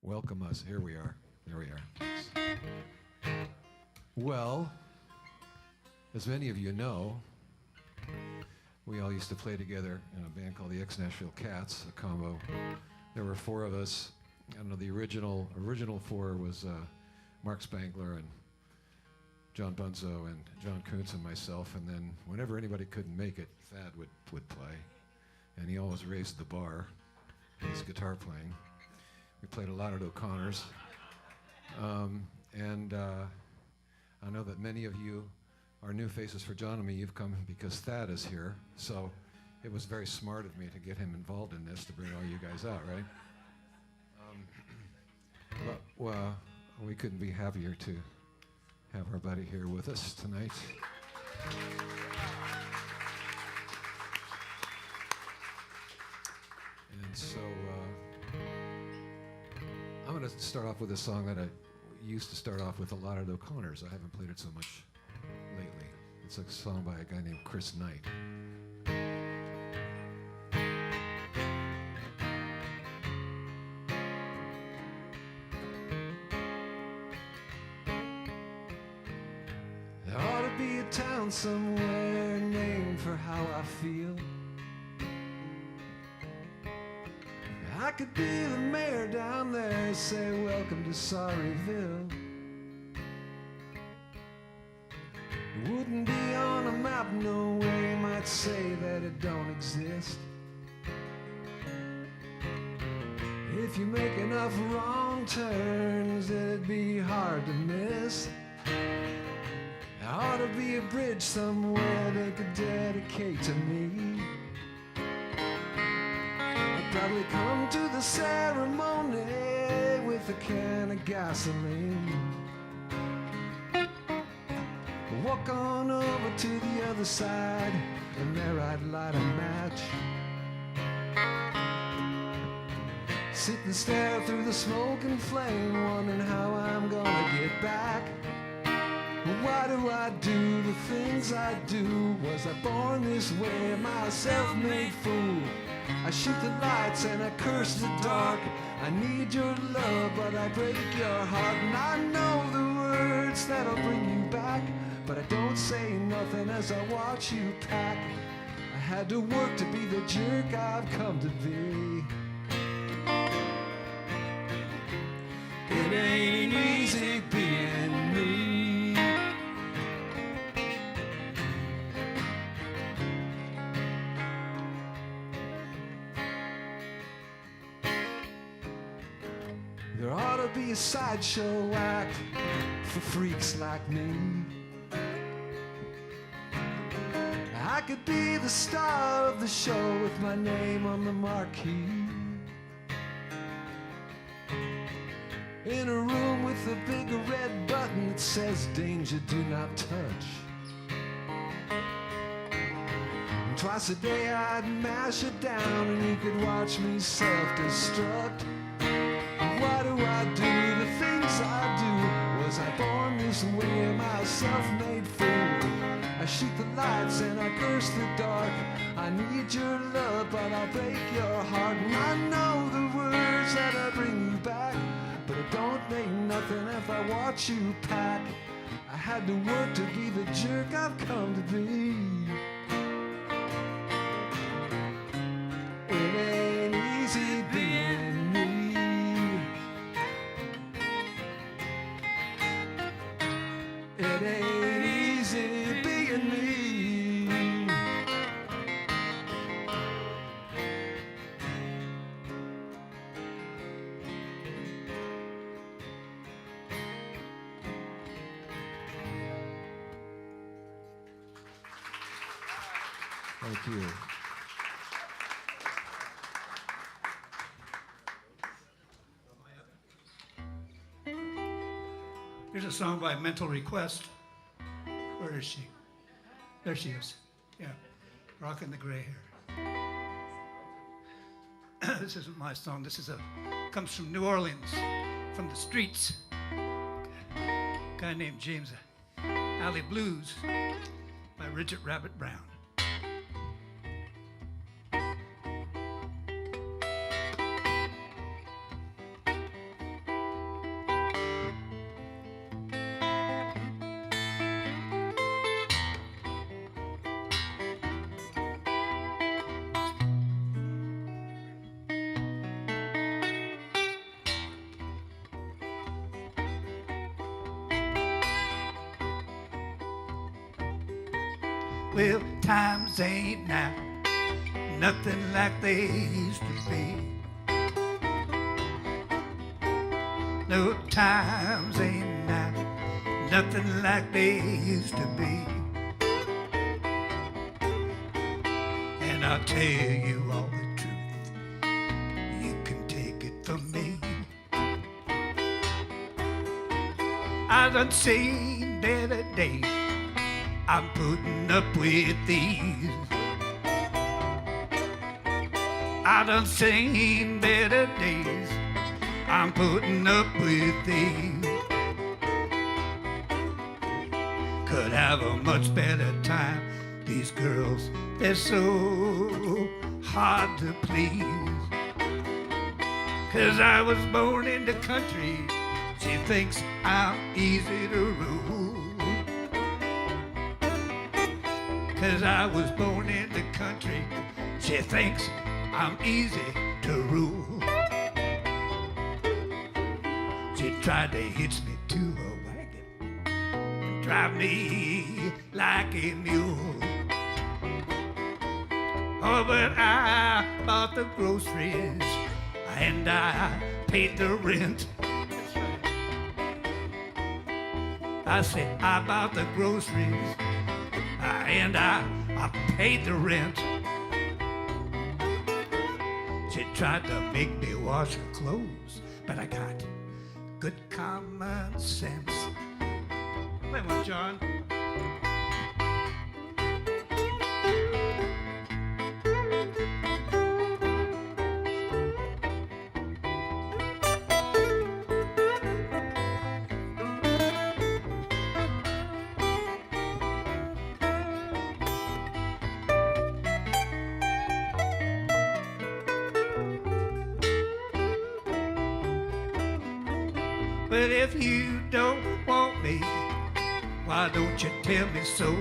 welcome us. Here we are. There we are. Thanks. Well, as many of you know, we all used to play together in a band called the Ex-Nashville Cats, a combo. There were four of us. I don't know, the original four was Mark Spangler and John Bunzow and John Kuntz and myself, and then whenever anybody couldn't make it, Thad would play, and he always raised the bar with his guitar playing. We played a lot at O'Connor's, and I know that many of you are new faces for John and me. You've come because Thad is here, so it was very smart of me to get him involved in this, to bring all you guys out, right? But we couldn't be happier to have our buddy here with us tonight. And so I'm going to start off with a song that I used to start off with a lot at O'Connor's. I haven't played it so much lately. It's a song by a guy named Chris Knight. There ought to be a town somewhere named for how I feel. I could be the mayor down there, say welcome to Sorryville. It wouldn't be on a map, no way, might say that it don't exist. If you make enough wrong turns, it'd be hard to miss. There ought to be a bridge somewhere they could dedicate to me. I'd probably come to the ceremony with a can of gasoline. Walk on over to the other side, and there I'd light a match. Sit and stare through the smoke and flame, wondering how I'm gonna get back. Why do I do the things I do? Was I born this way? Am I a self-made fool? I shoot the lights and I curse the dark. I need your love, but I break your heart. And I know the words that'll bring you back, but I don't say nothing as I watch you pack. I had to work to be the jerk I've come to be. It ain't easy being me. There ought to be a sideshow act for freaks like me. I could be the star of the show with my name on the marquee. In a room with a big red button that says danger, do not touch. And twice a day I'd mash it down and you could watch me self-destruct. Why do I do the things I do? Was I born this way? Am I a self-made fool? I shoot the lights and I curse the dark. I need your love, but I break your heart. And I know the words that'll bring you back, but it don't mean nothing if I watch you pack. I had to work to be the jerk I've come to be. It ain't easy being me. It ain't easy being me. Thank you. Here's a song by Mental Request. Where is she? There she is. Yeah, rocking the gray hair. This isn't my song. Comes from New Orleans, from the streets. A guy named James Alley Blues by Richard Rabbit Brown. Well, times ain't now nothing like they used to be. No, times ain't now nothing like they used to be. And I'll tell you all the truth, you can take it from me. I done seen better days, I'm putting up with these. I done seen better days, I'm putting up with these. Could have a much better time. These girls, they're so hard to please. 'Cause I was born in the country, she thinks I'm easy to rule. 'Cause I was born in the country, she thinks I'm easy to rule. She tried to hitch me to a wagon and drive me like a mule. Oh, but I bought the groceries and I paid the rent. I said I bought the groceries and I paid the rent. She tried to make me wash her clothes, but I got good common sense. Play one, John. But if you don't want me, why don't you tell me so?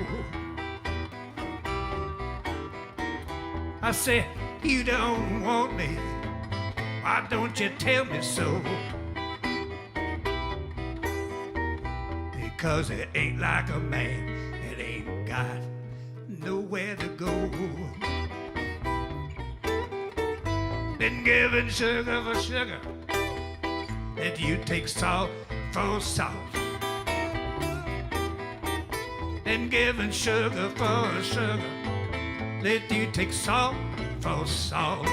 I said, you don't want me, why don't you tell me so? Because it ain't like a man, it ain't got nowhere to go. Been given sugar for sugar, that you take salt for salt. Been given sugar for sugar, let you take salt for salt.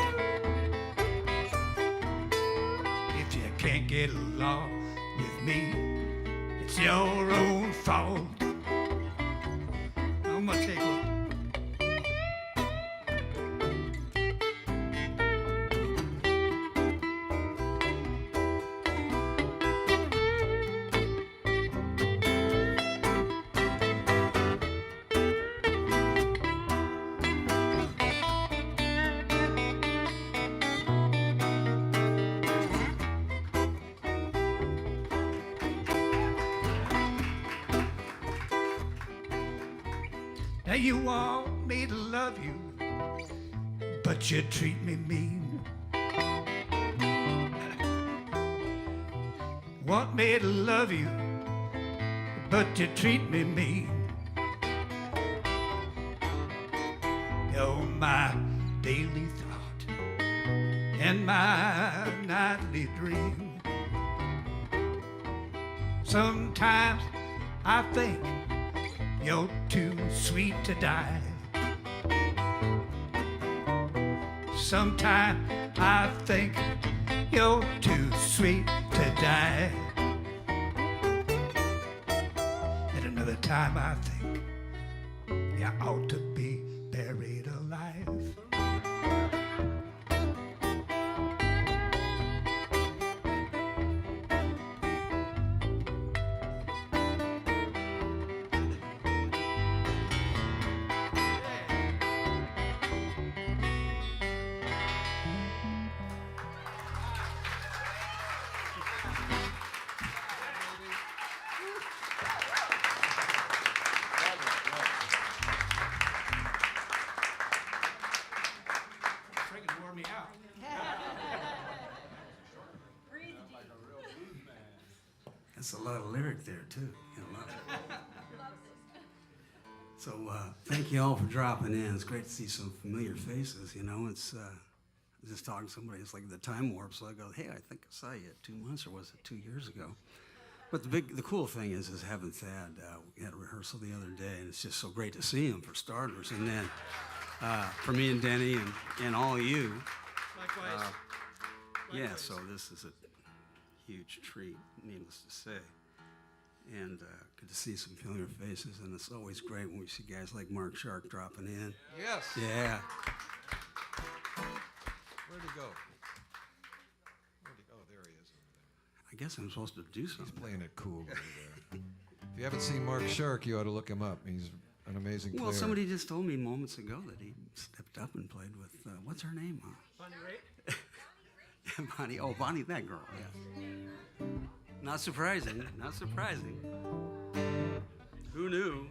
If you can't get along with me, it's your own fault. I'm gonna take one. Now you want me to love you, but you treat me mean. Want me to love you, but you treat me mean. You're my daily thought and my nightly dream. Sometimes I think you're too sweet to die. Sometimes I think you're too sweet to die. At another time I think you ought to be buried alive. That's a lot of lyric there too. You know, So thank you all for dropping in. It's great to see some familiar faces, you know. It's just talking to somebody, it's like the time warp. So I go, hey, I think I saw you 2 months, or was it 2 years ago? But the cool thing is having Thad. We had a rehearsal the other day, and it's just so great to see him, for starters. And then for me and Denny and all of you. Likewise. Yeah, so this is a huge treat, needless to say. And good to see some familiar faces, and it's always great when we see guys like Mark Shark dropping in. Yes. Yeah. Where'd he go? Oh, there he is over there. I guess I'm supposed to do He's something. playing it cool over there. If you haven't seen Mark Shark, you ought to look him up. He's an amazing player. Well, somebody just told me moments ago that he stepped up and played with, what's her name? Bonnie Raitt? Bonnie. Oh, Bonnie, that girl, yeah. Not surprising, not surprising. Who knew?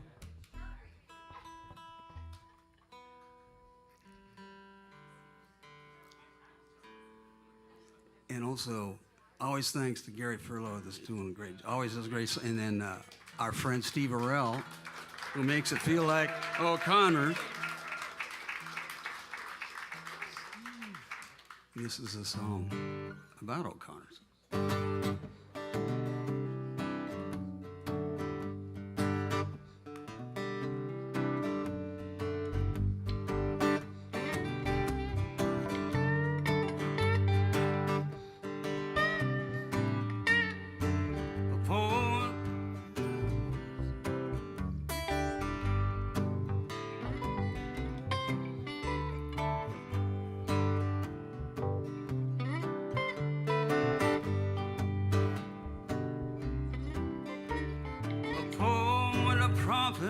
And also, always thanks to Gary Furlow that's doing great, always does great. And then our friend Steve Arell, who makes it feel like O'Connor. This is a song about O'Connors.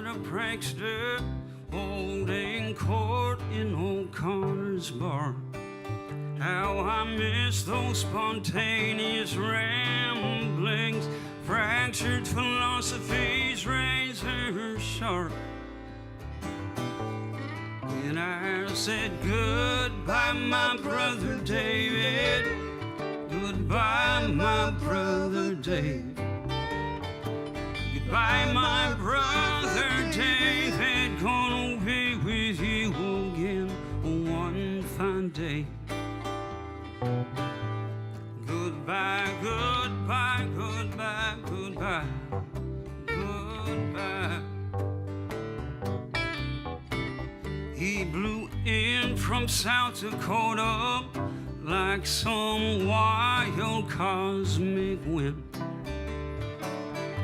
A prankster holding court in O'Connor's bar. How I miss those spontaneous ramblings, fractured philosophies, razor sharp. And I said goodbye, my brother David. Goodbye, my brother David. Goodbye, my brother David, gonna be with you again one fine day. Goodbye, goodbye, goodbye, goodbye, goodbye. He blew in from South Dakota like some wild cosmic wind.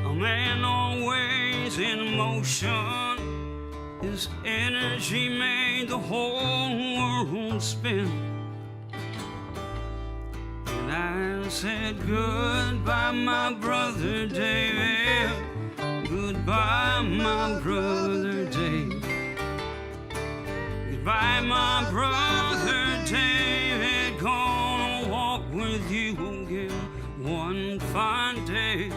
A man always in motion, his energy made the whole world spin. And I said goodbye, my brother David. Goodbye, my brother David. Goodbye, my brother David. Gonna walk with you again one fine day.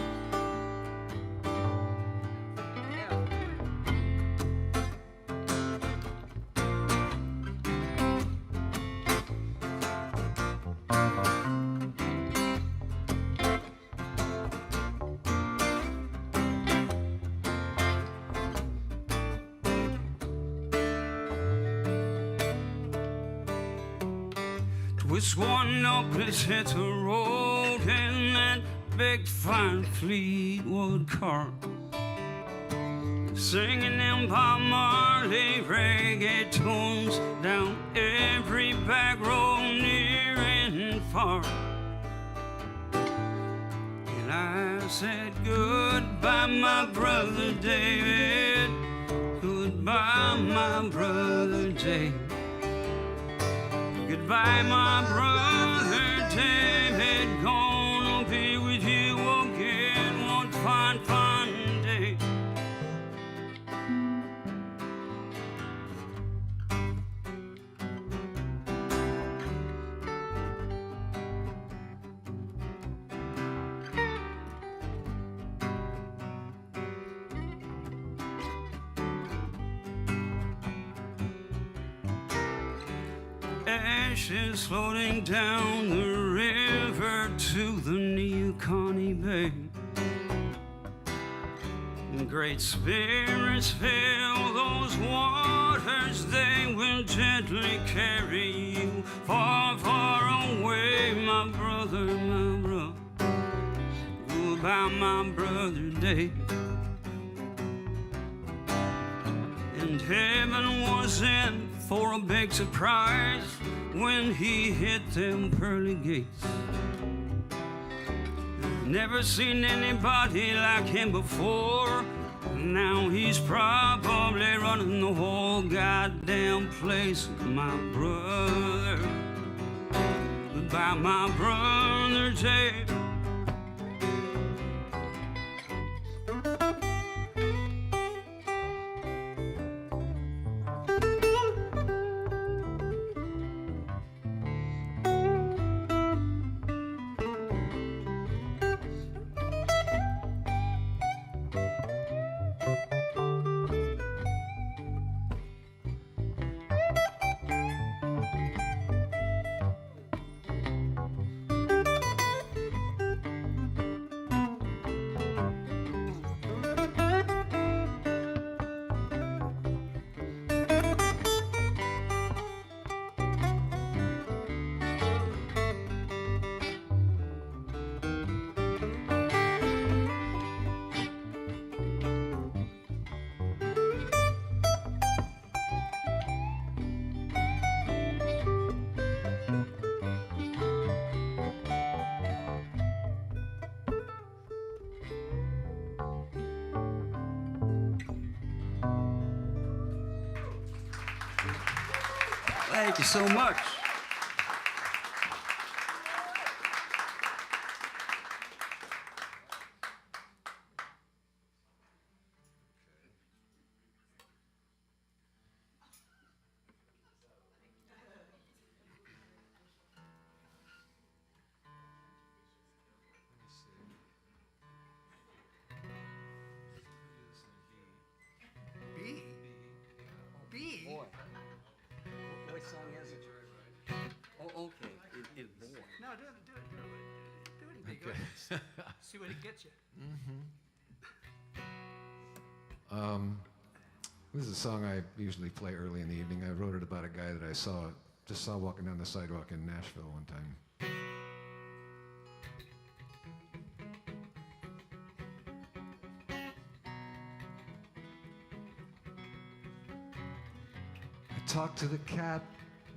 Twist one up, let's hit the road in that big fine Fleetwood car. Singing them Bob Marley reggae tunes down every back road near and far. And I said goodbye, my brother David. Goodbye, my brother David. Goodbye, my brother David, gonna be with you again one fine, fine day. Ashes floating down the river to the Neoconi Bay. Great spirits fill those waters, they will gently carry you far, far away, my brother, my brother. Goodbye, my brother Dave. And heaven was in for a big surprise when he hit them pearly gates. Never seen anybody like him before. Now he's probably running the whole goddamn place. My brother, goodbye, my brother Dave. Thank you so much. B? B? Boy. What song is it? Oh, okay. In boy. No, do it and be good. See what it gets you. This is a song I usually play early in the evening. I wrote it about a guy that I just saw walking down the sidewalk in Nashville one time. I talk to the cat,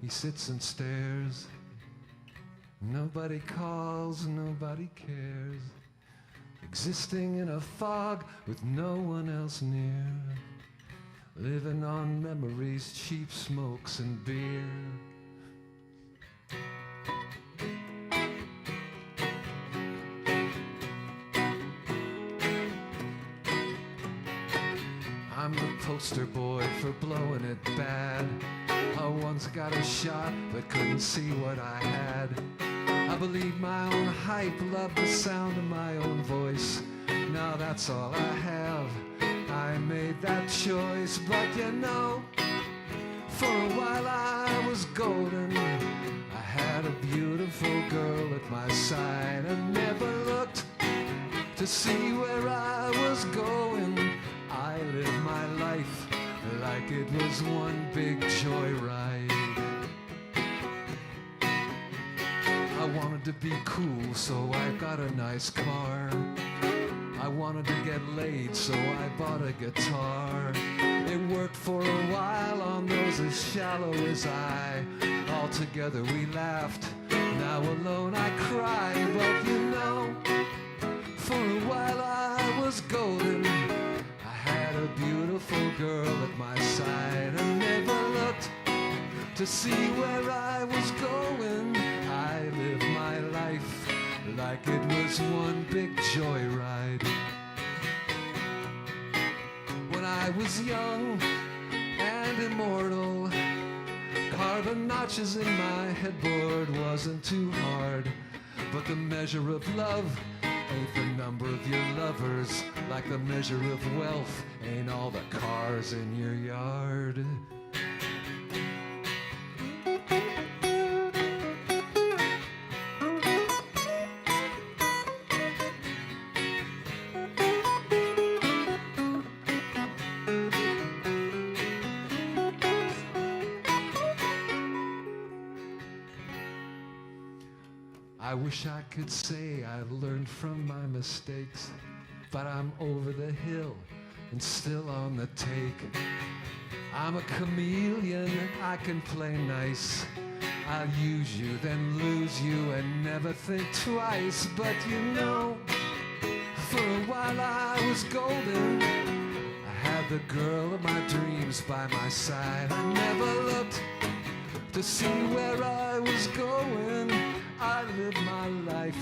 he sits and stares. Nobody calls, nobody cares. Existing in a fog with no one else near. Living on memories, cheap smokes and beer. I'm the poster boy for blowing it bad. I once got a shot but couldn't see what I had. I believe my own hype, love the sound of my own voice. Now that's all I have. I made that choice, but you know, for a while I was golden. I had a beautiful girl at my side and never looked to see where I was going. I lived my life like it was one big joyride. I wanted to be cool, so I got a nice car. I wanted to get laid, so I bought a guitar. It worked for a while on those as shallow as I. All together we laughed, now alone I cry. But you know, for a while I was golden. I had a beautiful girl at my side and never looked to see where I was going. I lived my life like it was one big joyride. When I was young and immortal, carving notches in my headboard wasn't too hard. But the measure of love ain't the number of your lovers, like the measure of wealth ain't all the cars in your yard. I wish I could say I learned from my mistakes, but I'm over the hill and still on the take. I'm a chameleon, I can play nice. I'll use you, then lose you, and never think twice. But you know, for a while I was golden. I had the girl of my dreams by my side. I never looked to see where I was going. I lived my life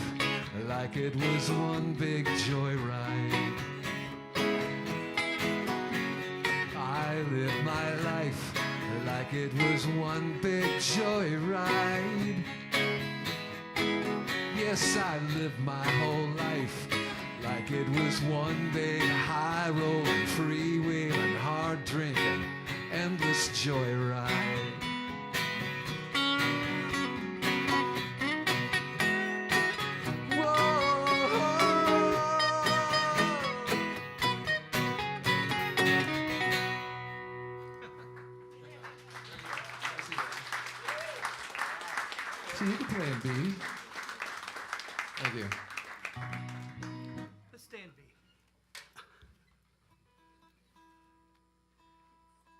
like it was one big joyride. I lived my life like it was one big joyride. Yes, I lived my whole life like it was one big high rolling, freewheeling, hard drinking, endless joyride. So you can play in B. Thank you. Let's stay in B.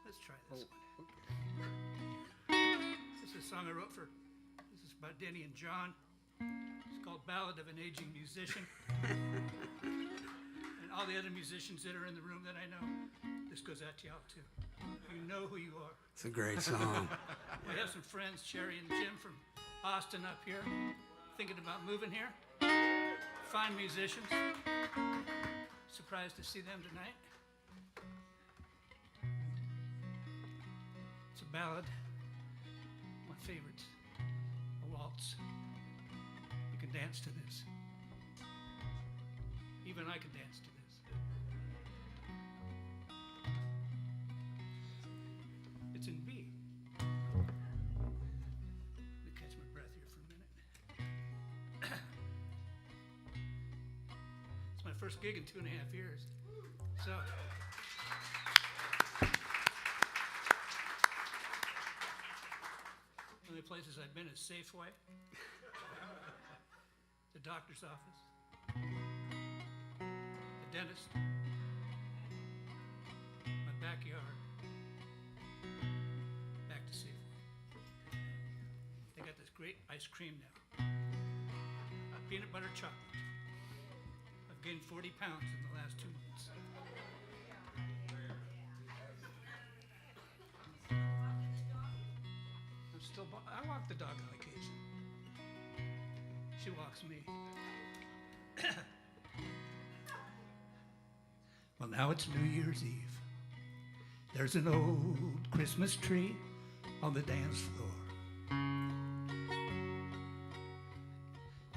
Let's try this one. This is a song I wrote for, this is about Denny and John. It's called Ballad of an Aging Musician. And all the other musicians that are in the room that I know, this goes out to y'all too. You know who you are. It's a great song. We have some friends, Sherry and Jim from Austin up here, thinking about moving here. Fine musicians. Surprised to see them tonight. It's a ballad, my favorites, a waltz. You can dance to this. Even I can dance to this. It's in B. Let me catch my breath here for a minute. It's my first gig in 2.5 years. So, one of the places I've been is Safeway, the doctor's office, the dentist, my backyard, back to Safeway. They got this great ice cream now. Peanut butter chocolate. I've gained 40 pounds in the last 2 months. I walk the dog on occasion. She walks me. Well, now it's New Year's Eve. There's an old Christmas tree on the dance floor.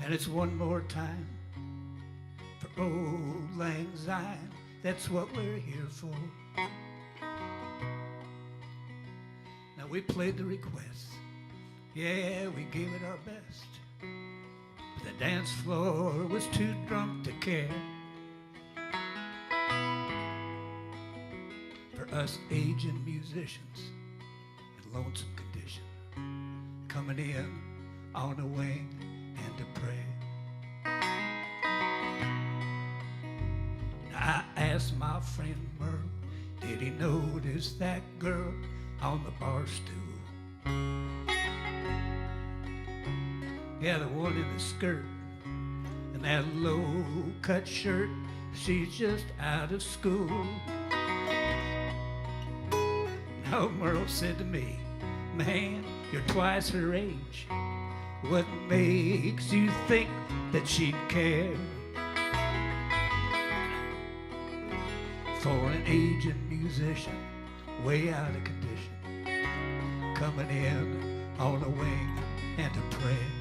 And it's one more time for old Lang Syne. That's what we're here for. Now we played the request. Yeah, we gave it our best. But the dance floor was too drunk to care. For us aging musicians in lonesome condition, coming in on a wing and a prayer. I asked my friend Merle, did he notice that girl on the bar stool? Yeah, the one in the skirt and that low-cut shirt, she's just out of school. Now Merle said to me, man, you're twice her age. What makes you think that she'd care? For an aging musician, way out of condition, coming in on a wing and a prayer.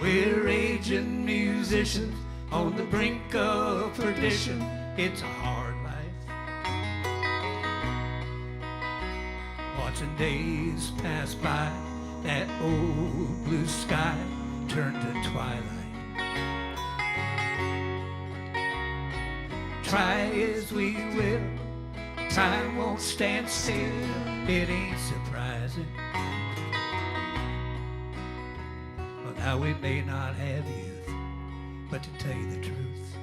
We're aging musicians on the brink of perdition. It's a hard life, watching days pass by, that old blue sky turn to twilight. Try as we will, time won't stand still. It ain't surprising Now we may not have youth, but to tell you the truth,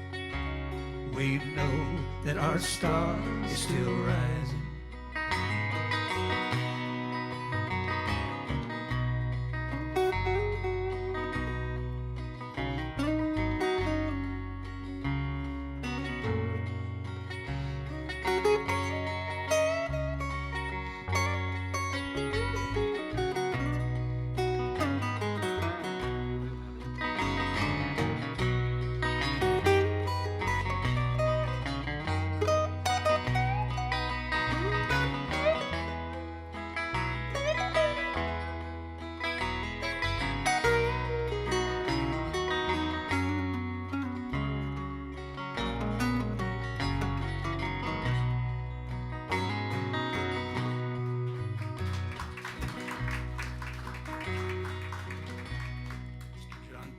we know that our star is still rising.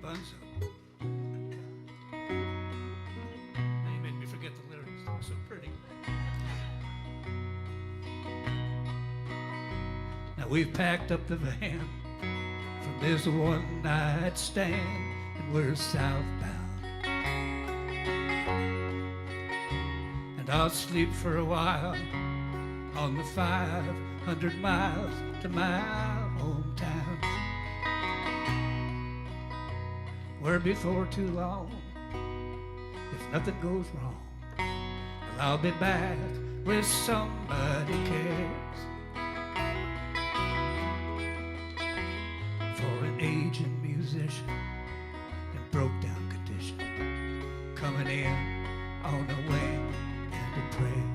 Bunzow. Now you made me forget the lyrics. They were so pretty. Now we've packed up the van from this one night stand, and we're southbound. And I'll sleep for a while on the 500 miles to my hometown, where before too long, if nothing goes wrong, well, I'll be back where somebody cares for an aging musician in broke down condition, coming in on a wing and a prayer.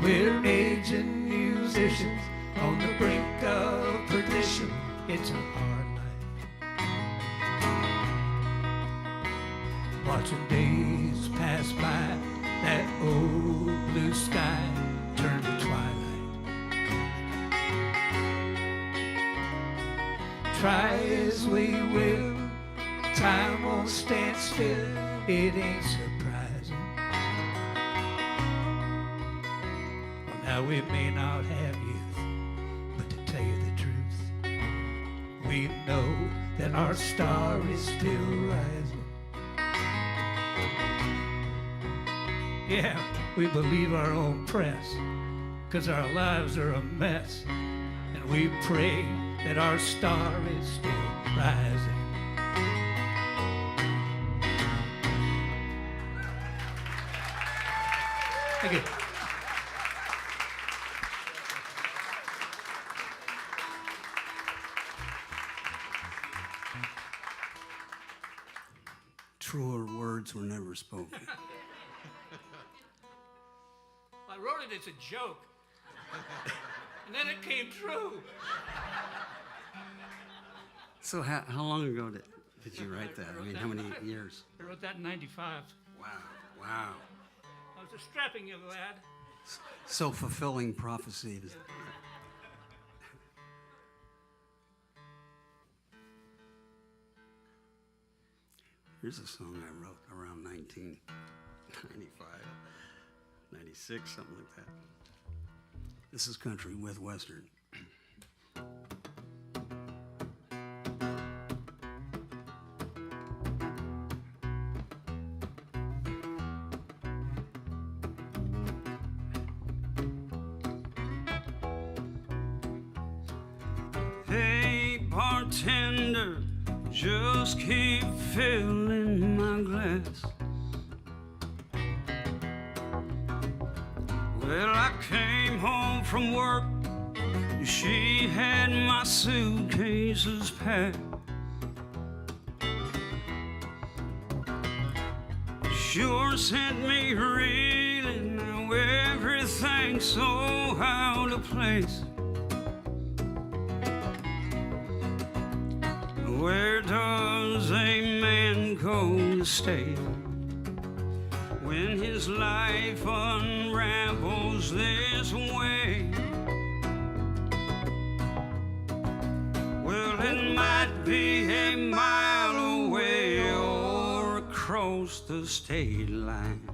We're aging musicians on the brink of perdition. It's a hard life, watching days pass by, that old blue sky turn to twilight. Try as we will, time won't stand still. It ain't surprising. Well, now we may not have youth, but to tell you the truth, we know that our star is still rising. Yeah, we believe our own press, 'cause our lives are a mess. And we pray that our star is still rising. Thank you. Truer words were never spoken. I wrote it as a joke, and then it came true. So how long ago did you write that? I mean, how many years? I wrote that in '95. Wow. I was a strapping young lad. Self-fulfilling prophecy. Here's a song I wrote around 1995, 96, something like that. This is country with western. Hey, bartender, just keep filling my glass. Well, I came home from work, she had my suitcases packed. Sure sent me reeling, now everything's so out of place. Where does a man go to stay when his life unravels this way? Well, it might be a mile away or across the state line,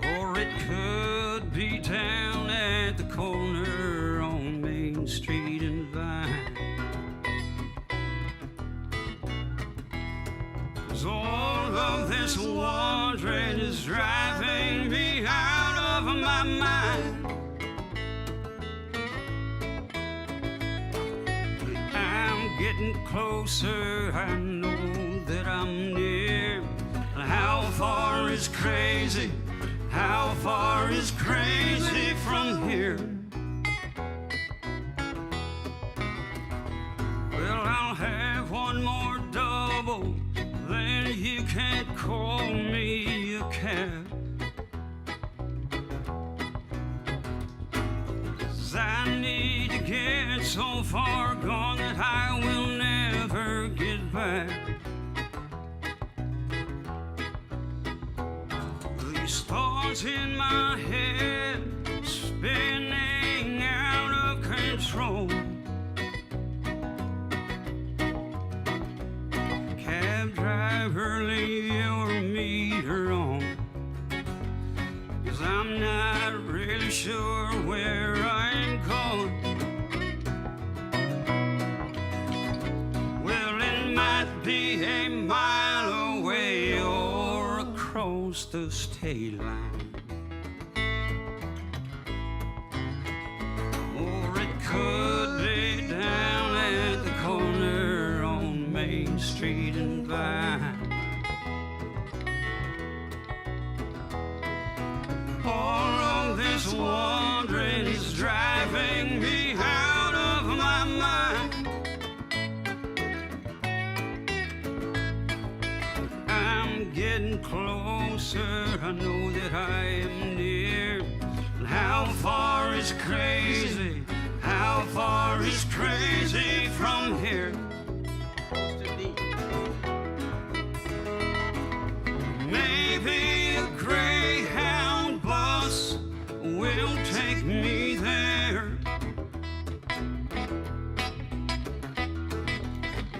or it could be down at the corner on Main Street and Vine. 'Cause all of this wandering is driving me out of my mind. I'm getting closer, I know that I'm near. How far is crazy? How far is crazy from here? Well, I'll have one more double, then you can't call me a cab. 'Cause I need to get so far gone that I will never get back. These thoughts in my head spinning out of control. Cab driver, leave your meter on, 'cause I'm not really sure where I'm going. Well, it might be a mile away or across the state line, or it could be down at the corner on Main Street and Vine. All of this wandering is driving me out of my mind. I'm getting closer, I know that I am near. How far is crazy? How far is crazy from here? Maybe a Greyhound bus will take me there.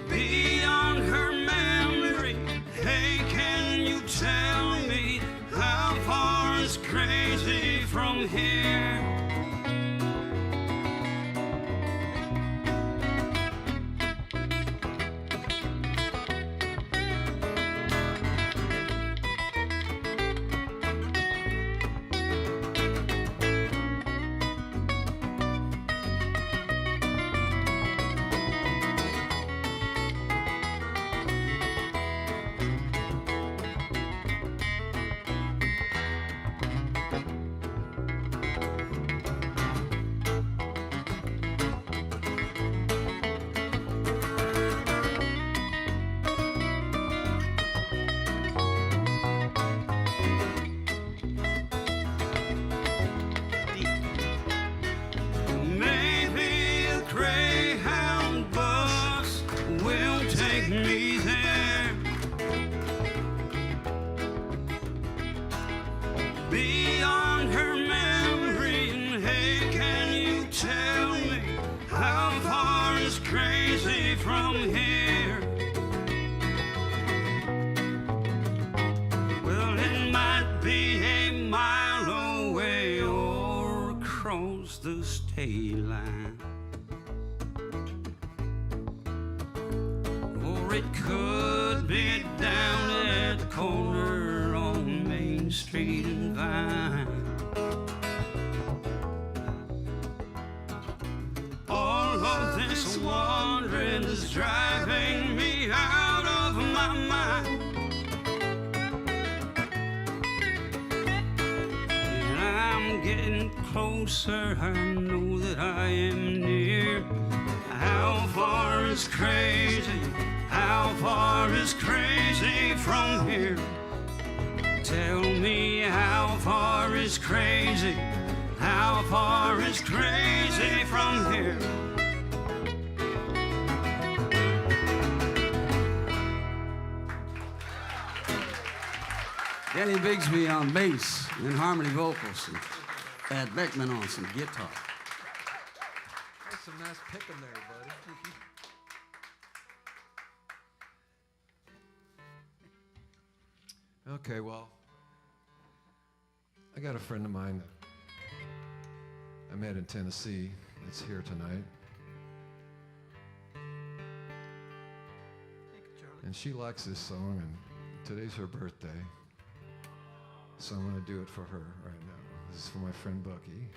Beyond her memory, hey, can you tell me how far is crazy from here? Maybe a Greyhound bus will take me there. Beyond her memory, and hey, can you tell me how far is crazy from here? Well, it might be a mile away or across the state line, or it could be down at the corner on Main Street and Vine. All of this wandering is driving me out of my mind. And I'm getting closer, I know that I am near. How far is crazy? How far is crazy from here? Tell me how far is crazy? How far is crazy from here? Denny Bixby on bass and harmony vocals, and Thad Beckman on some guitar. That's some nice picking there, buddy. Okay, well, I got a friend of mine that I met in Tennessee. It's here tonight. Thank you, Charlie. And she likes this song, and today's her birthday. So I'm going to do it for her right now. This is for my friend Bucky.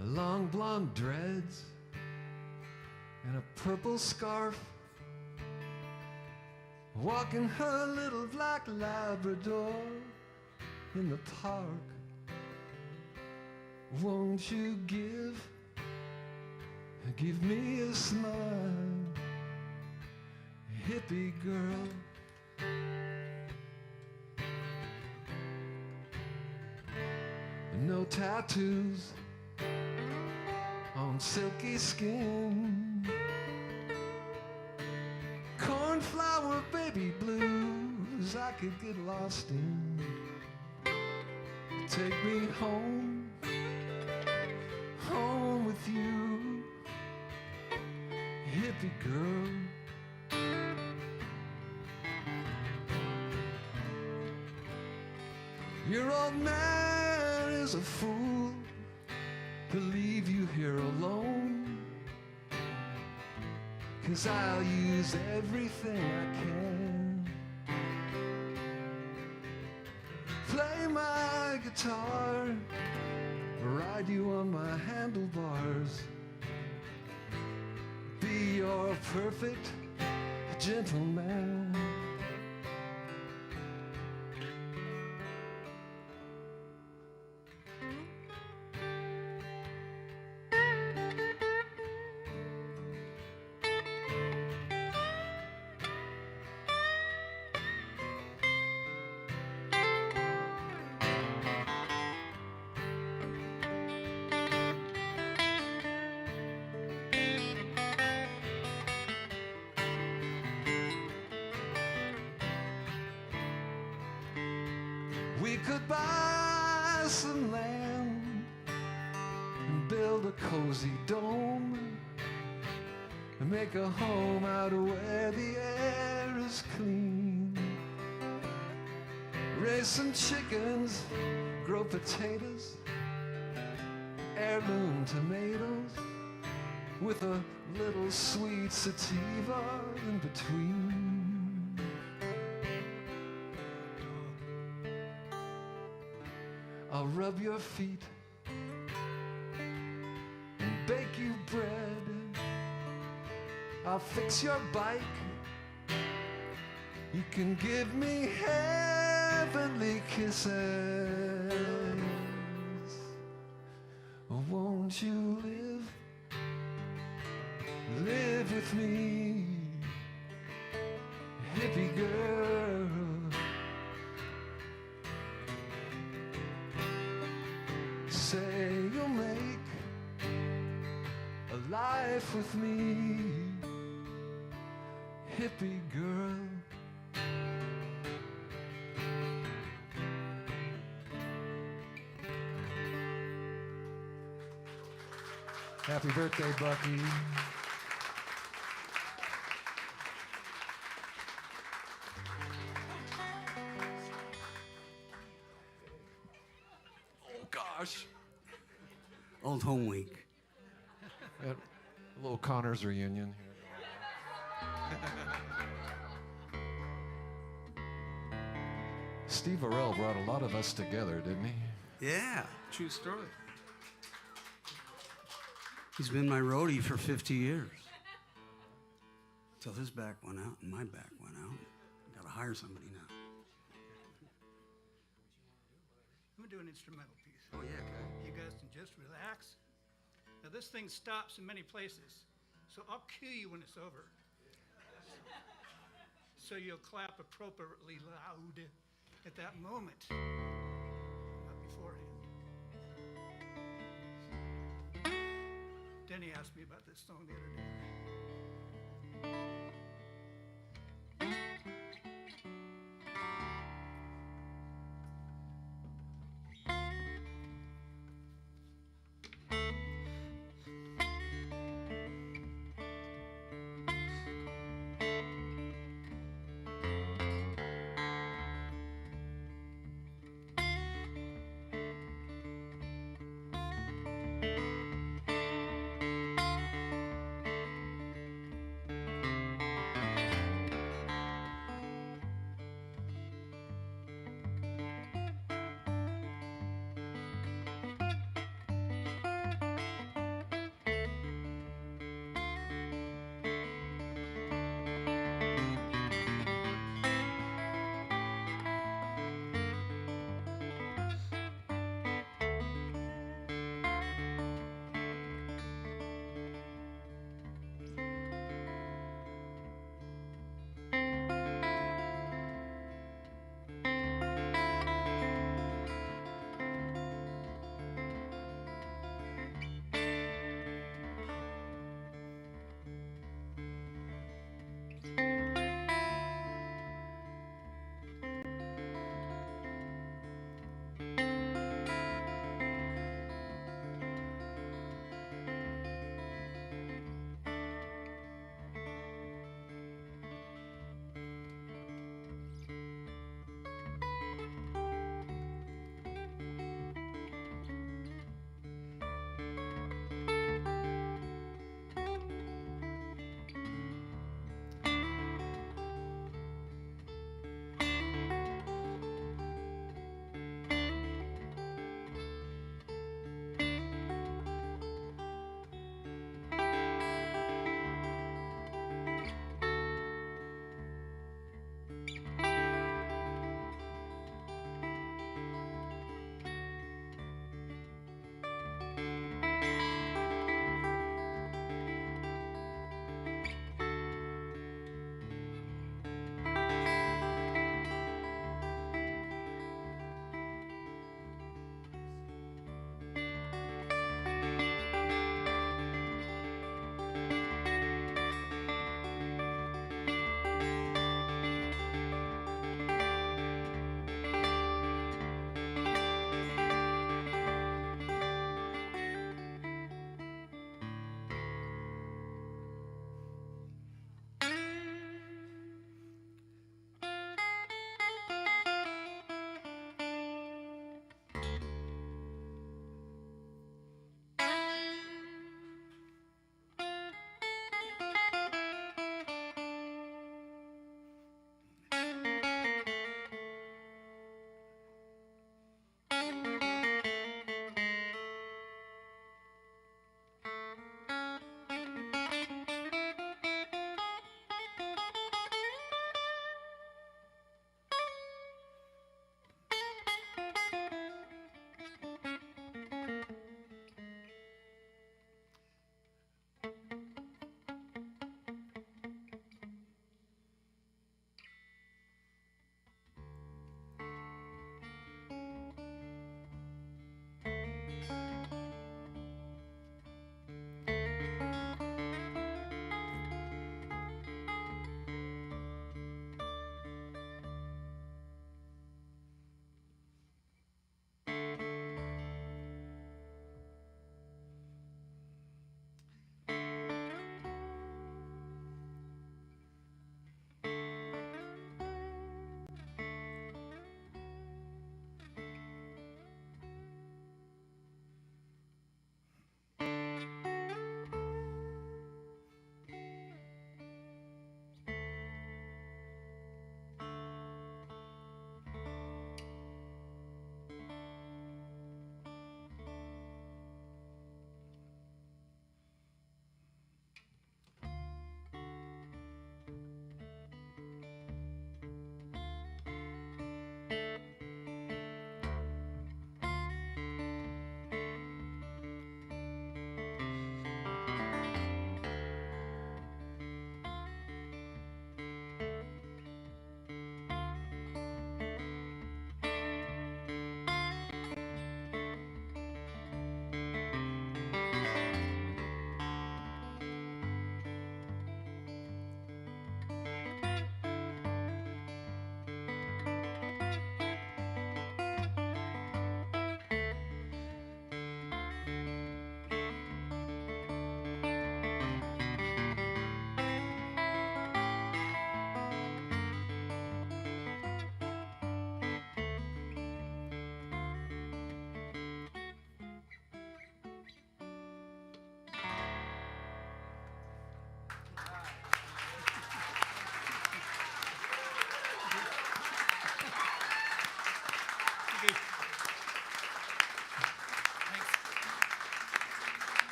Long blonde dreads and a purple scarf, walking her little black Labrador in the park. Won't you give me a smile, hippie girl? No tattoos on silky skin, cornflower baby blues I could get lost in. Take me home, home with you, hippie girl. Your old man is a fool to leave you here alone, 'cause I'll use everything I can. Play my guitar, ride you on my handlebars, be your perfect gentleman. We could buy some land and build a cozy dome and make a home out of where the air is clean. Raise some chickens, grow potatoes, heirloom tomatoes, with a little sweet sativa in between. I'll rub your feet and bake you bread. I'll fix your bike. You can give me heavenly kisses. Won't you live with me, hippie girl? Say you'll make a life with me, hippie girl. Happy birthday, Bucky. Oh gosh. Old Home Week. At a little Connors reunion here. Steve Arell brought a lot of us together, didn't he? Yeah, true story. He's been my roadie for 50 years. Till his back went out and my back went out. Gotta hire somebody now. I'm gonna do an instrumental piece. Oh yeah, okay. You guys can just relax. Now this thing stops in many places, so I'll cue you when it's over. So you'll clap appropriately loud at that moment, not beforehand. Denny asked me about this song the other day.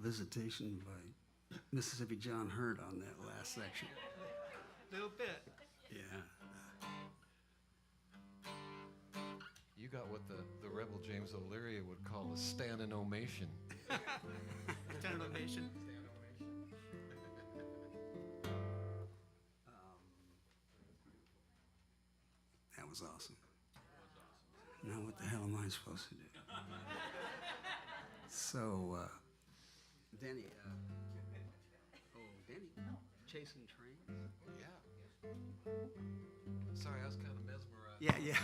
visitation by Mississippi John Hurt on that last section. Little bit. Yeah. You got what the rebel James O'Leary would call a standing ovation. Standing ovation. That was awesome. Now what the hell am I supposed to do? So, Denny, Denny, chasing trains? Yeah. Sorry, I was kind of mesmerized. Yeah, yeah.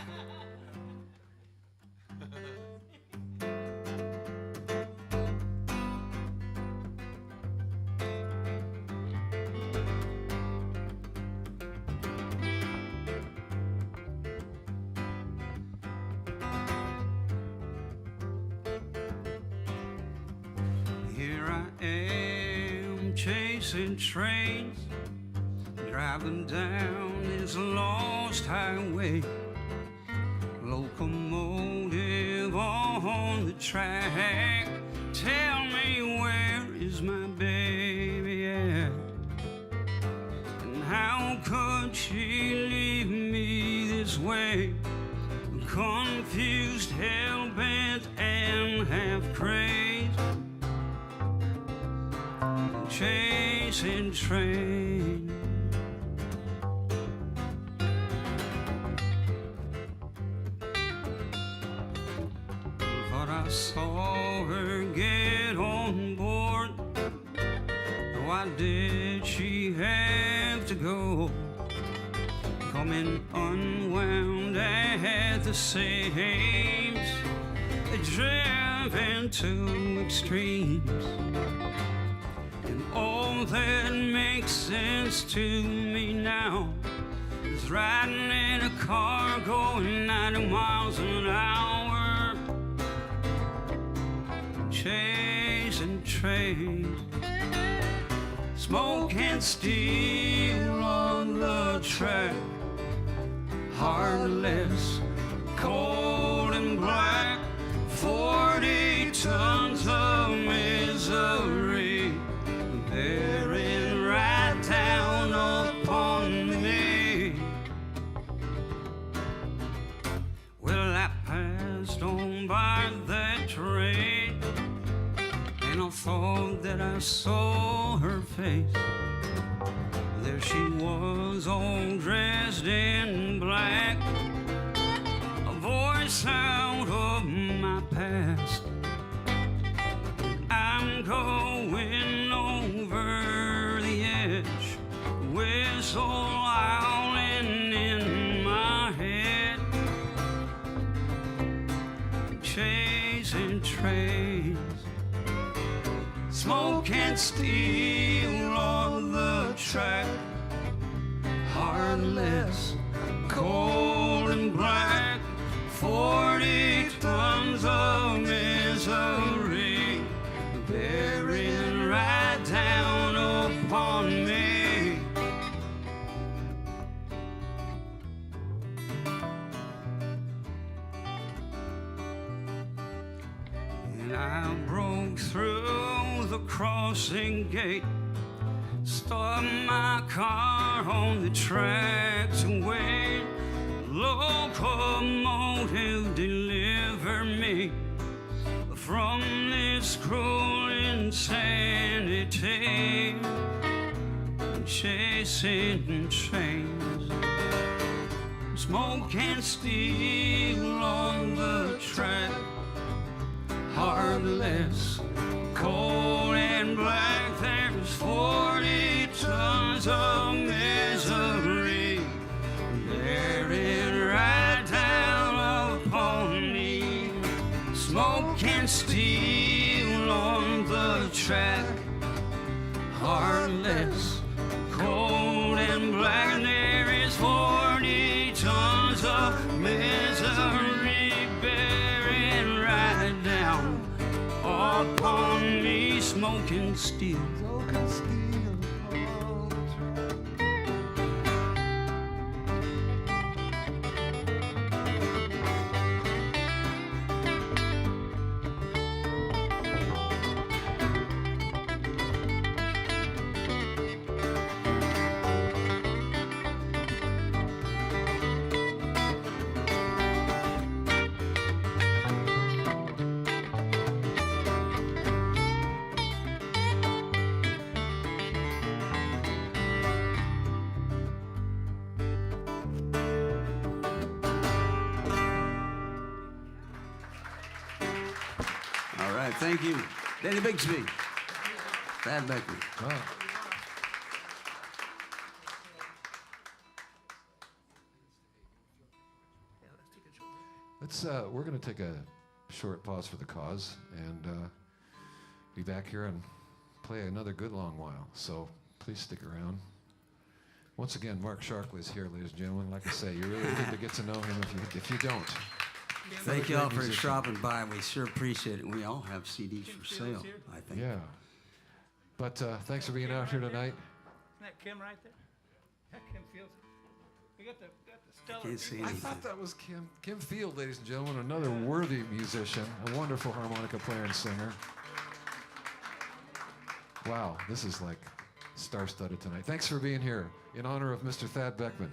Here I am chasing trains, driving down this lost highway. Locomotive on the track, tell me where is my baby at? And how could she leave me this way? Confused, hell-bent, and half-crazed, chasing trains. Thought I saw her get on board. Why did she have to go? Coming unwound at the seams, driven to extremes. And all that makes sense to me now is riding in a car going 90 miles an hour, chasing trains, smoke and steel on the track, heartless, cold and black, 40 tons of misery bearing right down upon me. Well, I passed on by that train, and I thought that I saw her face. There she was, all dressed in black, a voice out of my past. I'm going over the edge, whistle howling in my head, chasing trains, smoke and steel on the track, heartless, cold and black, 40 tons of misery bearing right down upon me. And I broke through the crossing gate, stopped my car on the tracks and wait. Locomotive deliver me from this cruel insanity, chasing trains, smoke and steel on the track, heartless, cold and black. There's 40 tons of misery bearing right down upon me. Smoke and steel on the track, heartless, cold and black. And there is 40 tons of misery bearing right down upon me. Smoke and steel. right, thank you. Denny Bixby. Thad Beckman. Wow. We're going to take a short pause for the cause and be back here and play another good long while. So please stick around. Once again, Mark Sharkley is here, ladies and gentlemen. Like I say, you really need to get to know him if you don't. Thank you all for dropping by. We sure appreciate it. We all have CDs for sale, I think. Yeah. But thanks for being out here tonight. Isn't that Kim right there? That Kim Fields. We got the stellar. Can't see I anything. thought that was Kim Field, ladies and gentlemen, another worthy musician, a wonderful harmonica player and singer. Wow, this is like star-studded tonight. Thanks for being here in honor of Mr. Thad Beckman.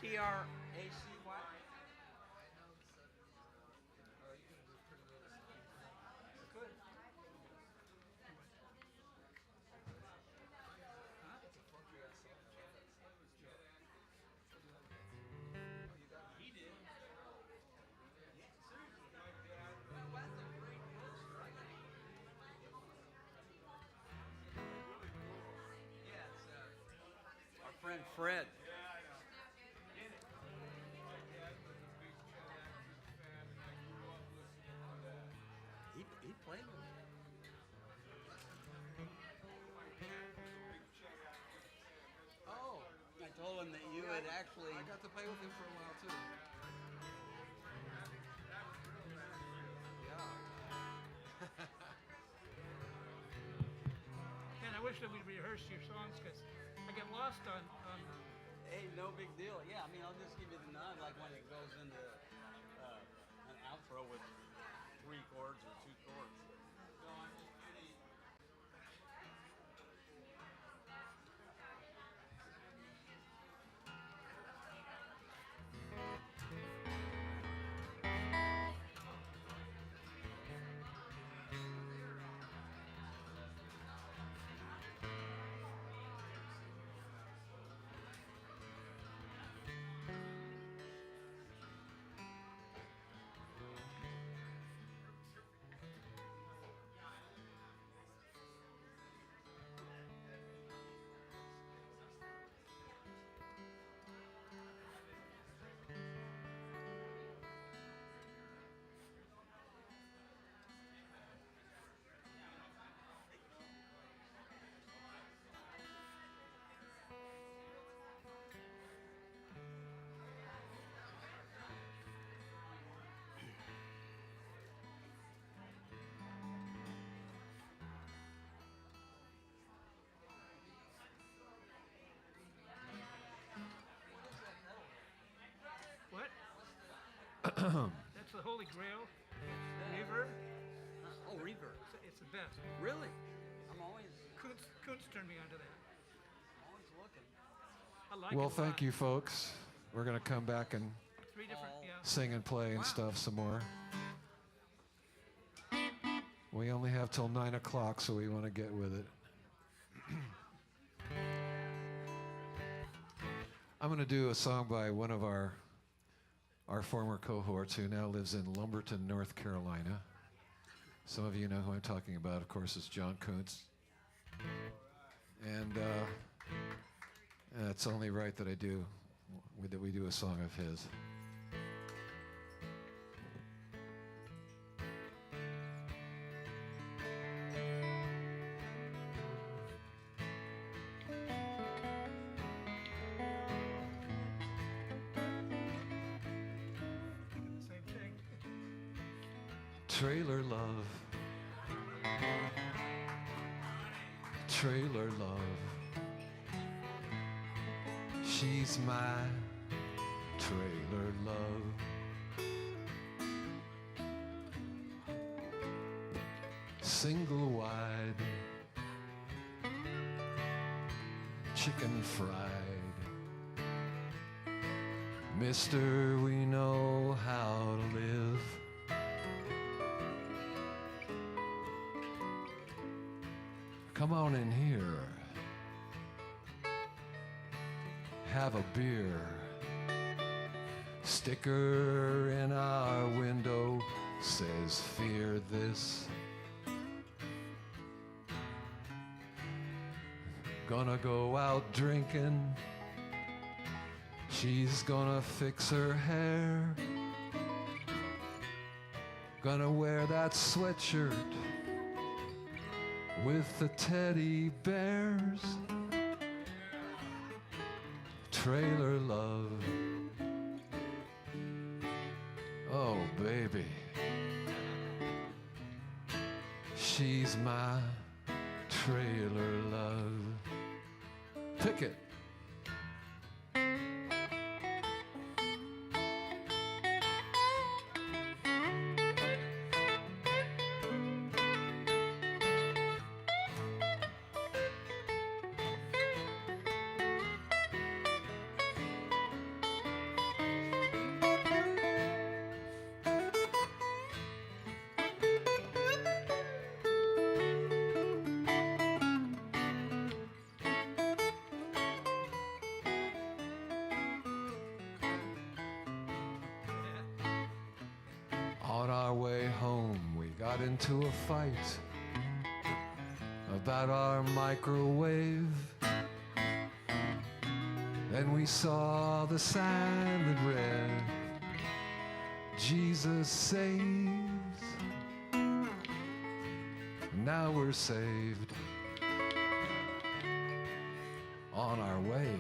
Tracy. Our friend Fred. He played with me. Oh, I told him that you had actually. I got to play with him for a while too. And I wish that we'd rehearse your songs because I get lost on Hey, no big deal. Yeah, I mean, I'll just give you the nod, like when it goes into an outro with 3 chords or 2 chords. So I'm just pretty. what? That's the Holy Grail. Reverb. Oh, reverb. It's the best. Really? I'm always Kuntz turned me onto that. looking. I like Well, it a thank lot. you, folks. We're going to come back and 3 different, yeah. sing and play and stuff some more. We only have till 9 o'clock, so we want to get with it. I'm going to do a song by one of our former cohorts who now lives in Lumberton, North Carolina. Some of you know who I'm talking about, of course, is John Kuntz. And it's only right that we do a song of his. Same thing. Trailer love. Trailer love. She's my trailer love. Single wide, chicken fried. Mister, we know how to live. Come on in here. Have a beer. Sticker in our window says fear this. Gonna go out drinking. She's gonna fix her hair. Gonna wear that sweatshirt with the teddy bears. Trailer love. Oh, baby. She's my trailer love. Pick it. got into a fight about our microwave. And we saw the sign that read, Jesus saves. Now we're saved, on our way.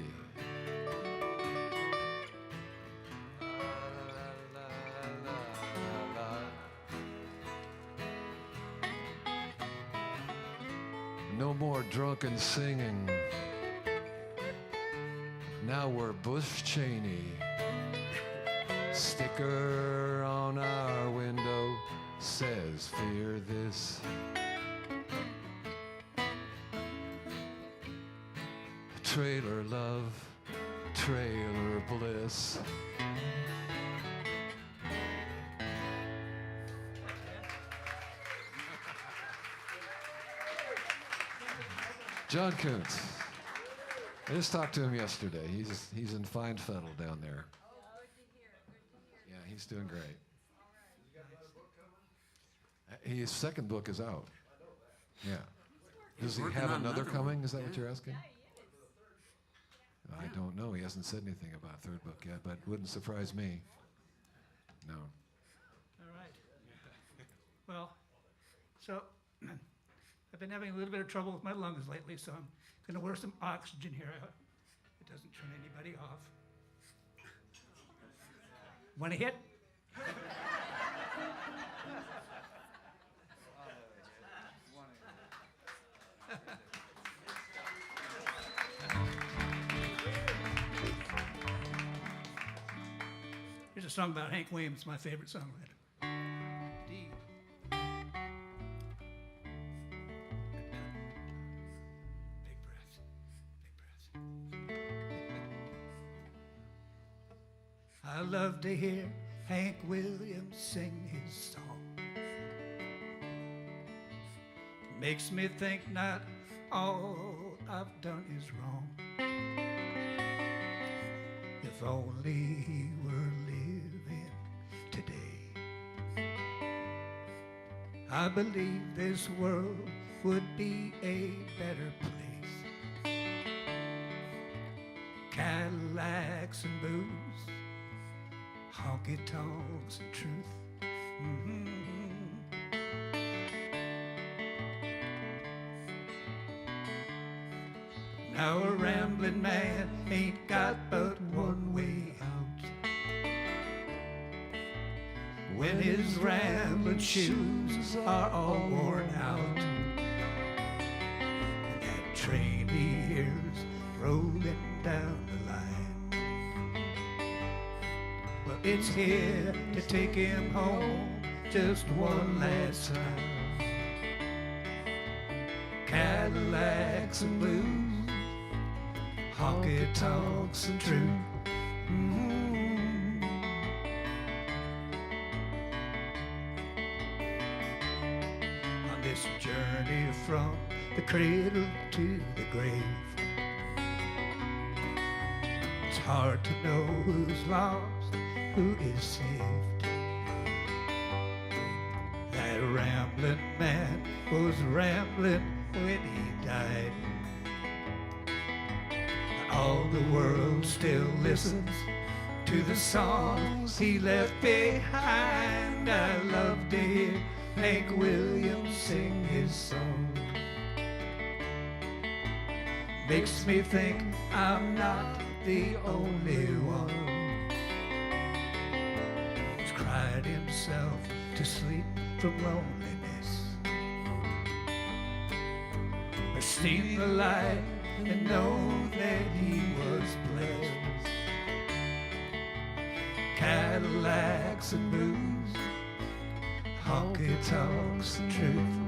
No more drunken singing. Now we're Bush Cheney. Sticker on our window says, fear this. Trailer love, trailer bliss. John Kuntz. I just talked to him yesterday. He's in fine fettle down there. Yeah, he's doing great. His second book is out. Yeah. Does he working have on another another coming? one. Is that what you're asking? I don't know. He hasn't said anything about a third book yet, but wouldn't surprise me. No. All right. Well, so I've been having a little bit of trouble with my lungs lately, so I'm going to wear some oxygen here. I hope it doesn't turn anybody off. Want to hit? Here's a song about Hank Williams, my favorite songwriter. D. Big breath, big breath. I love to hear Hank Williams sing his song. Makes me think not all I've done is wrong. If only he were living today, I believe this world would be a better place. Cadillacs and booze, honky-tonks and truth. Now a rambling man ain't got but one way out. When his rambling shoes are all worn out, and that train he hears rolling down the line, well, it's here to take him home just one last time. Cadillacs and blues, honky-tonks and truth. On this journey from the cradle to the grave, it's hard to know who's lost, who is saved. That rambling man was rambling when he died. All the world still listens to the songs he left behind. I love to hear Hank Williams sing his song. Makes me think I'm not the only one who's cried himself to sleep from loneliness, or seen the light and know that he was blessed. Cadillacs and blues, honky-tonks and truth.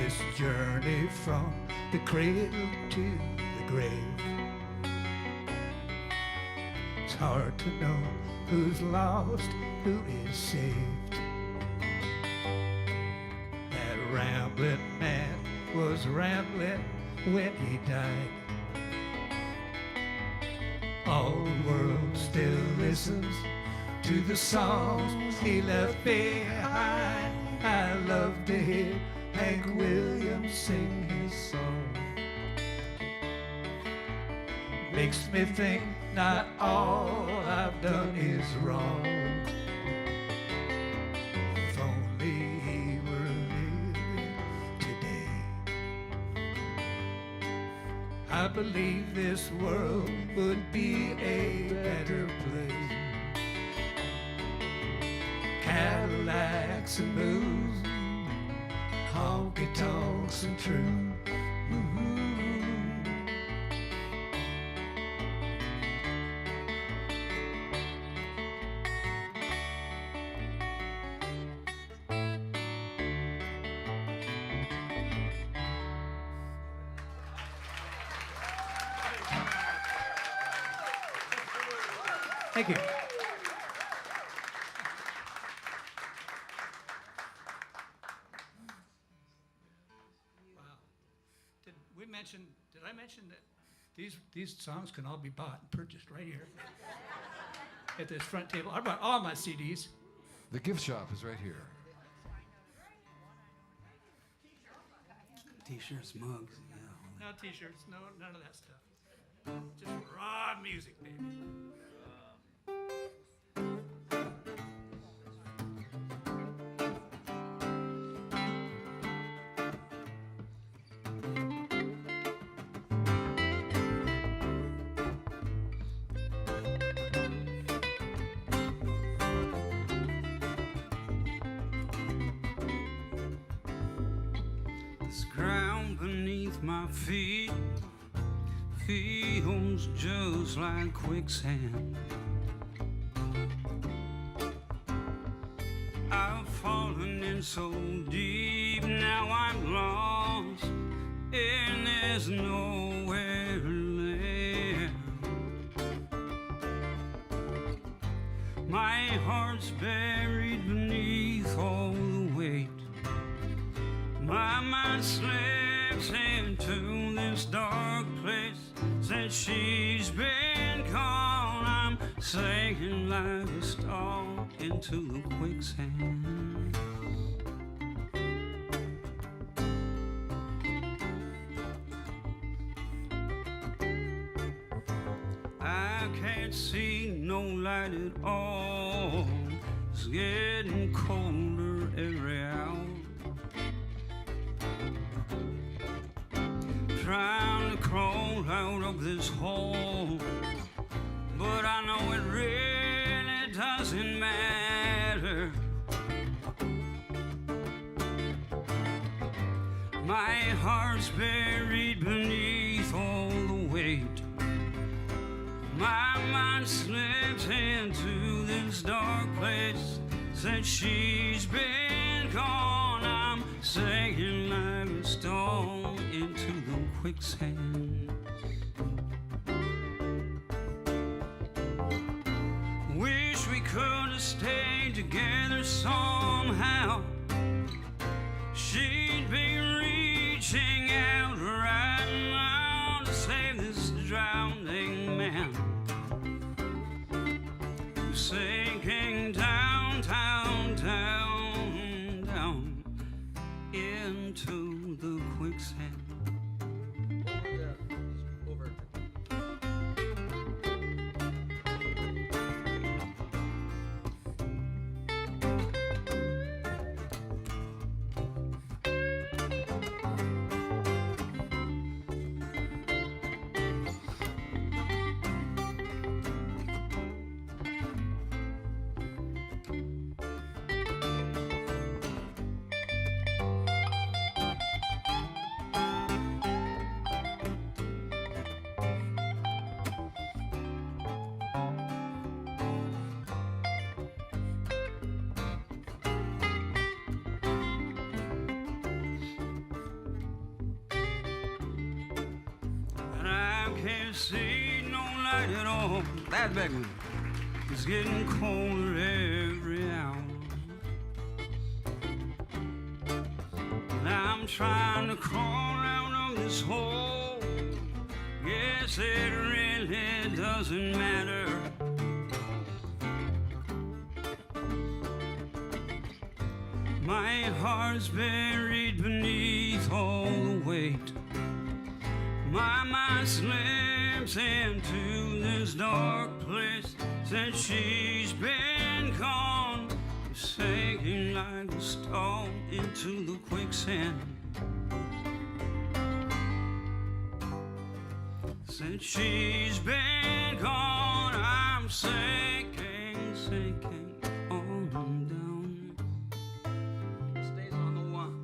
this journey from the cradle to the grave. It's hard to know who's lost, who is saved. That rambling man was rambling when he died. All the world still listens to the songs he left behind. I love to hear Hank Williams sing his song. Makes me think not all I've done is wrong. If only he were living today, I believe this world would be a better place. Cadillacs and booze, honky tonks and true. Thank you. Did I mention that these songs can all be bought and purchased right here at this front table? I bought all my CDs. The gift shop is right here. T-shirts, mugs, yeah. No t-shirts, no, none of that stuff. Just raw music, baby. This ground beneath my feet feels just like quicksand. I've fallen in so deep, now I'm lost and there's nowhere to land. My heart's buried beneath all the weight. My mind slips into this dark place. Since she's been gone, I'm sinking like a star into the quicksand. I can't see no light at all. It's getting colder every hour. Trying to crawl out of this hole, but I know it really doesn't matter. My heart's buried beneath all the weight. My mind slips into this dark place. Since she's been gone, I'm sinking like a stone into the quicksand. Wish we could have stayed together somehow. She'd be reaching out right now to save this drowning man who's sinking down, down, down, down into the quicksand. Over can't see no light at all. Thad Beckman. It's getting colder every hour. And I'm trying to crawl out of this hole. Guess it really doesn't matter. My heart's buried beneath all the weight. My mind slips into this dark place since she's been gone, sinking like a stone into the quicksand. Since she's been gone, I'm sinking, sinking on down. Stays on the one.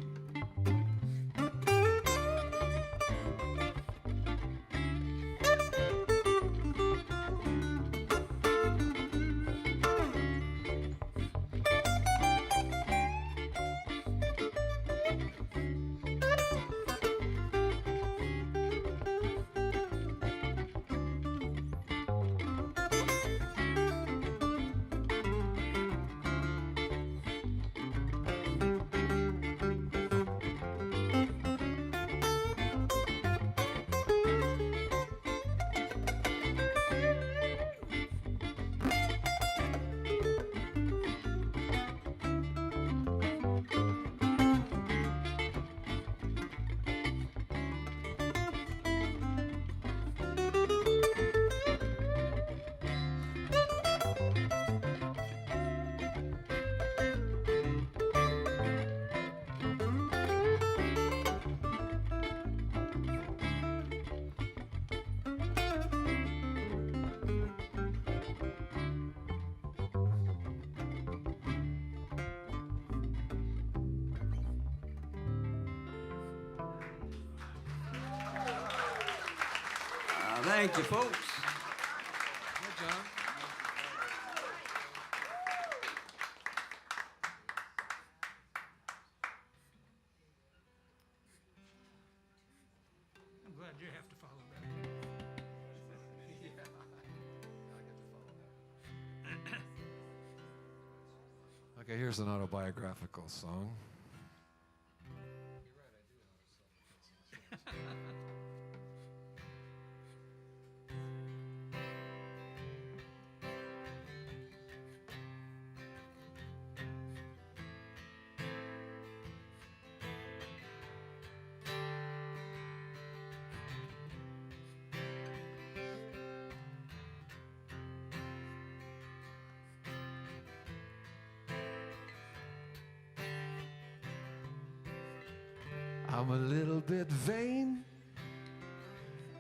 Thank you, folks. Good job. I'm glad you have to follow back. Okay, here's an autobiographical song. I'm a little bit vain,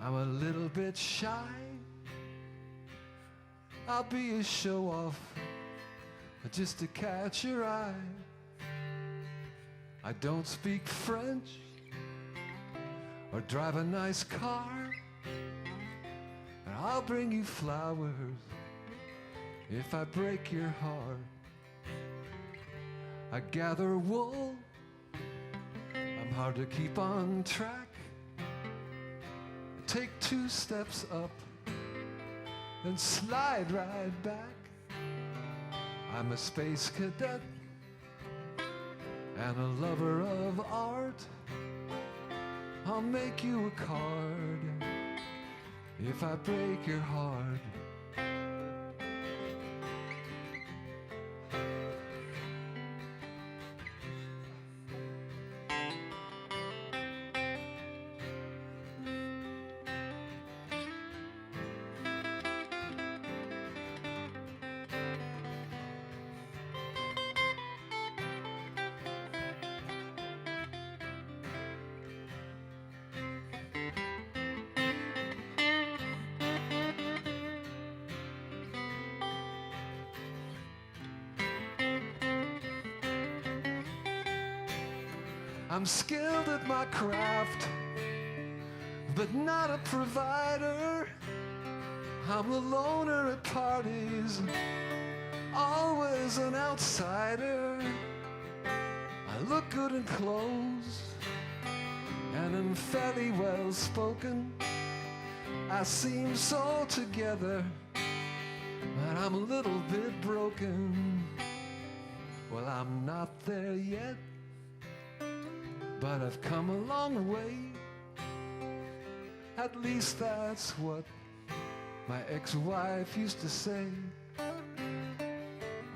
I'm a little bit shy. I'll be a show-off just to catch your eye. I don't speak French or drive a nice car, and I'll bring you flowers if I break your heart. I gather wool, I'm hard to keep on track. Take 2 steps up, then slide right back. I'm a space cadet and a lover of art. I'll make you a card if I break your heart. I'm skilled at my craft, but not a provider. I'm a loner at parties, always an outsider. I look good in clothes, and I'm fairly well spoken. I seem so together, but I'm a little bit broken. Well, I'm not there yet, but I've come a long way. At least that's what my ex-wife used to say.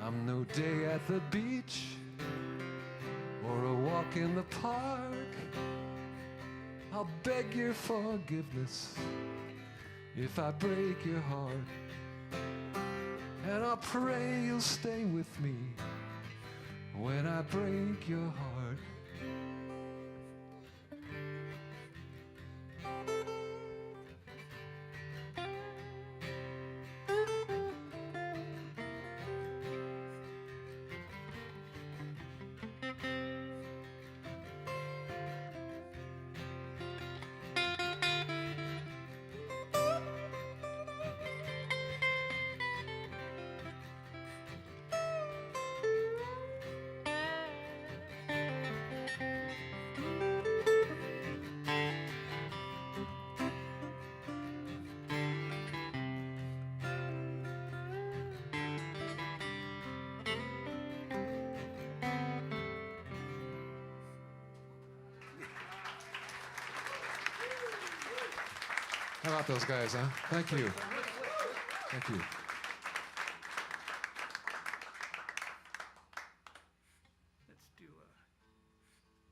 I'm no day at the beach or a walk in the park. I'll beg your forgiveness if I break your heart, and I'll pray you'll stay with me when I break your heart. How about those guys, huh? Thank you. Thank you. Let's do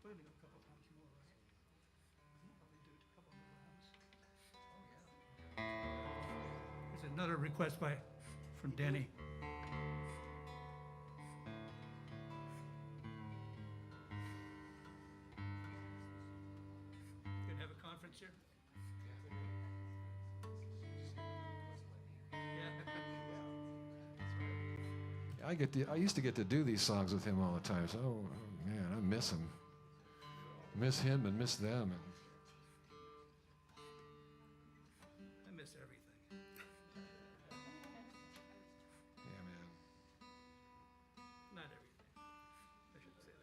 we're gonna go a couple times more, right? Probably do a couple more rounds. There's another request from Denny. Gonna have a conference here? I used to get to do these songs with him all the time. So, oh man, I miss him. Miss him and miss them. I miss everything. Yeah, man. Not everything. I shouldn't say that.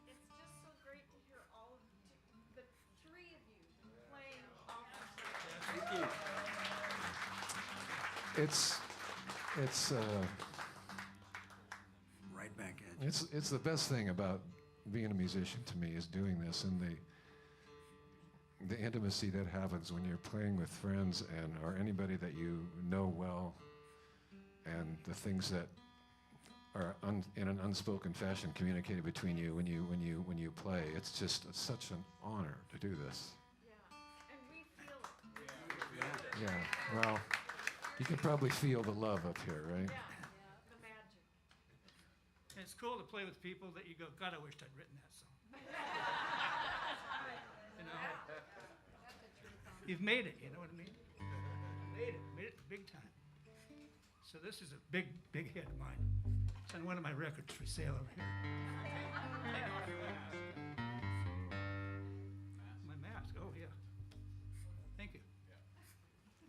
It's just so great to hear all of the three of you playing off. It's Right back at you. it's the best thing about being a musician to me is doing this, and the intimacy that happens when you're playing with friends and or anybody that you know well, and the things that are in an unspoken fashion communicated between you when you play. It's such an honor to do this. Yeah, and we feel it. Yeah. Well, you can probably feel the love up here, right? Yeah, the magic. And it's cool to play with people that you go, God, I wished I'd written that song. You know? You've made it, you know what I mean? Made it big time. So this is a big, big hit of mine. It's on one of my records for sale over here. My mask, oh yeah. Thank you.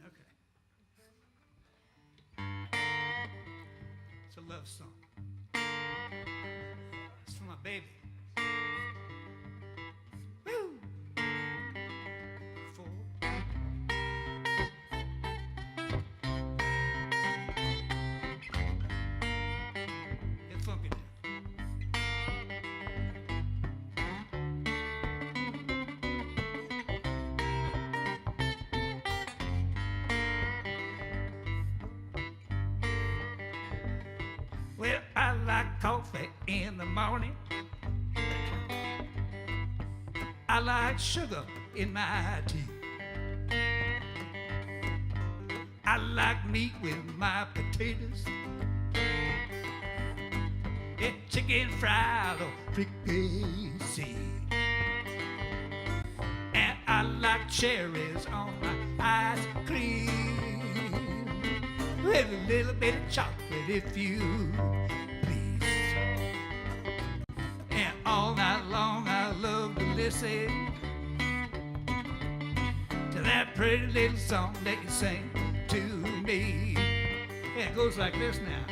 Okay. It's a love song. It's for my baby. Woo! Four. Get funky now. Well, I like coffee in the morning. I like sugar in my tea. I like meat with my potatoes. Yeah, chicken fried or fricassee. And I like cherries on my ice cream. With a little bit of chocolate if you please. And all night long I love to listen to that pretty little song that you sing to me. Yeah, it goes like this now.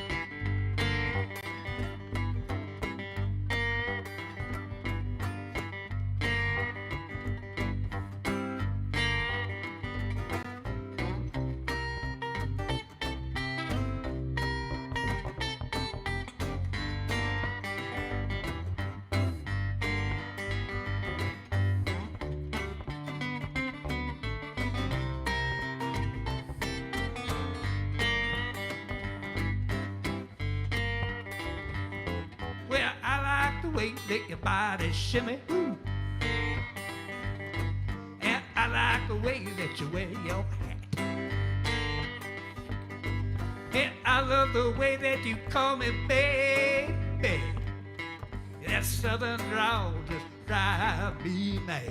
way that your body shimmy. Ooh. And I like the way that you wear your hat. And I love the way that you call me baby. That southern drawl just drive me mad.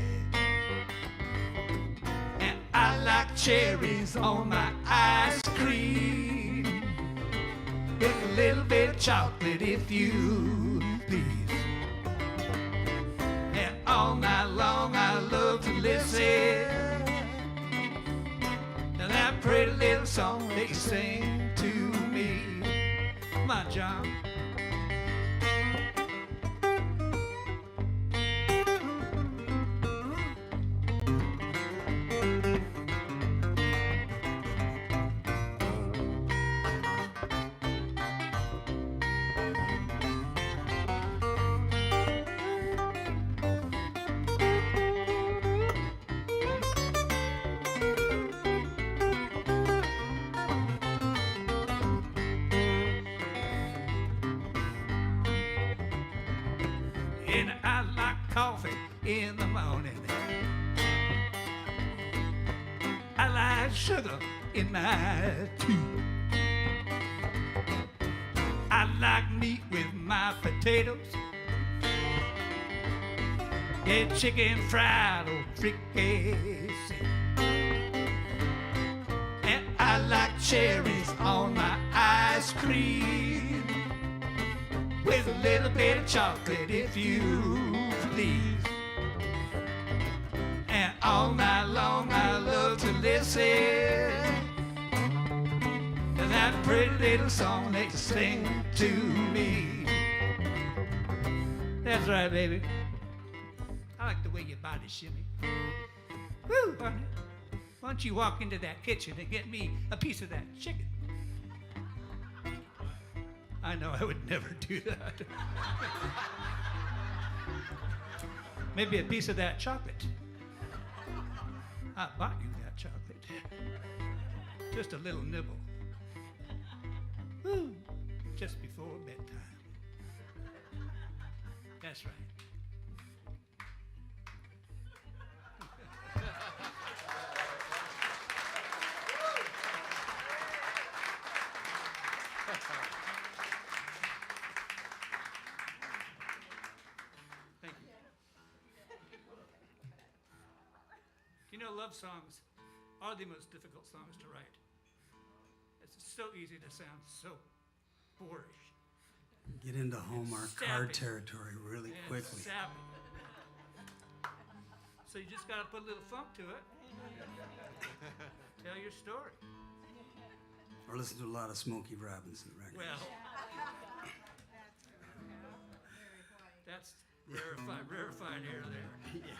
And I like cherries on my ice cream with a little bit of chocolate if you please. And all night long I love to listen to that pretty little song that you sing to me. Come on, John. And I like coffee in the morning. I like sugar in my tea. I like meat with my potatoes. Yeah, chicken fried or fricassee. And I like cherries on my ice cream with a little bit of chocolate if you please. And all night long I love to listen to that pretty little song that you sing to me. That's right, baby. I like the way your body shimmy. Woo, honey. Why don't you walk into that kitchen and get me a piece of that chicken? I know I would never do that. Maybe a piece of that chocolate. I bought you that chocolate. Just a little nibble. Woo. Just before bedtime. That's right. You know, love songs are the most difficult songs to write. It's so easy to sound so boorish. Get into Hallmark card territory really quickly. Sappy. So you just got to put a little funk to it. Tell your story. Or listen to a lot of Smokey Robinson records. Well, that's rarefied air there. Yeah.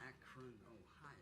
Akron, Ohio.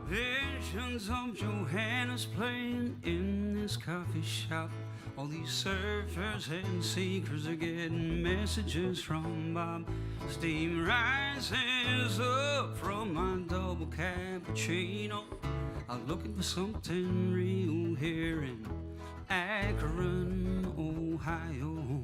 Visions of Johannes playing in this coffee shop. All these surfers and seekers are getting messages from Bob. Steam rises up from my double cappuccino. I'm looking for something real here in Akron, Ohio.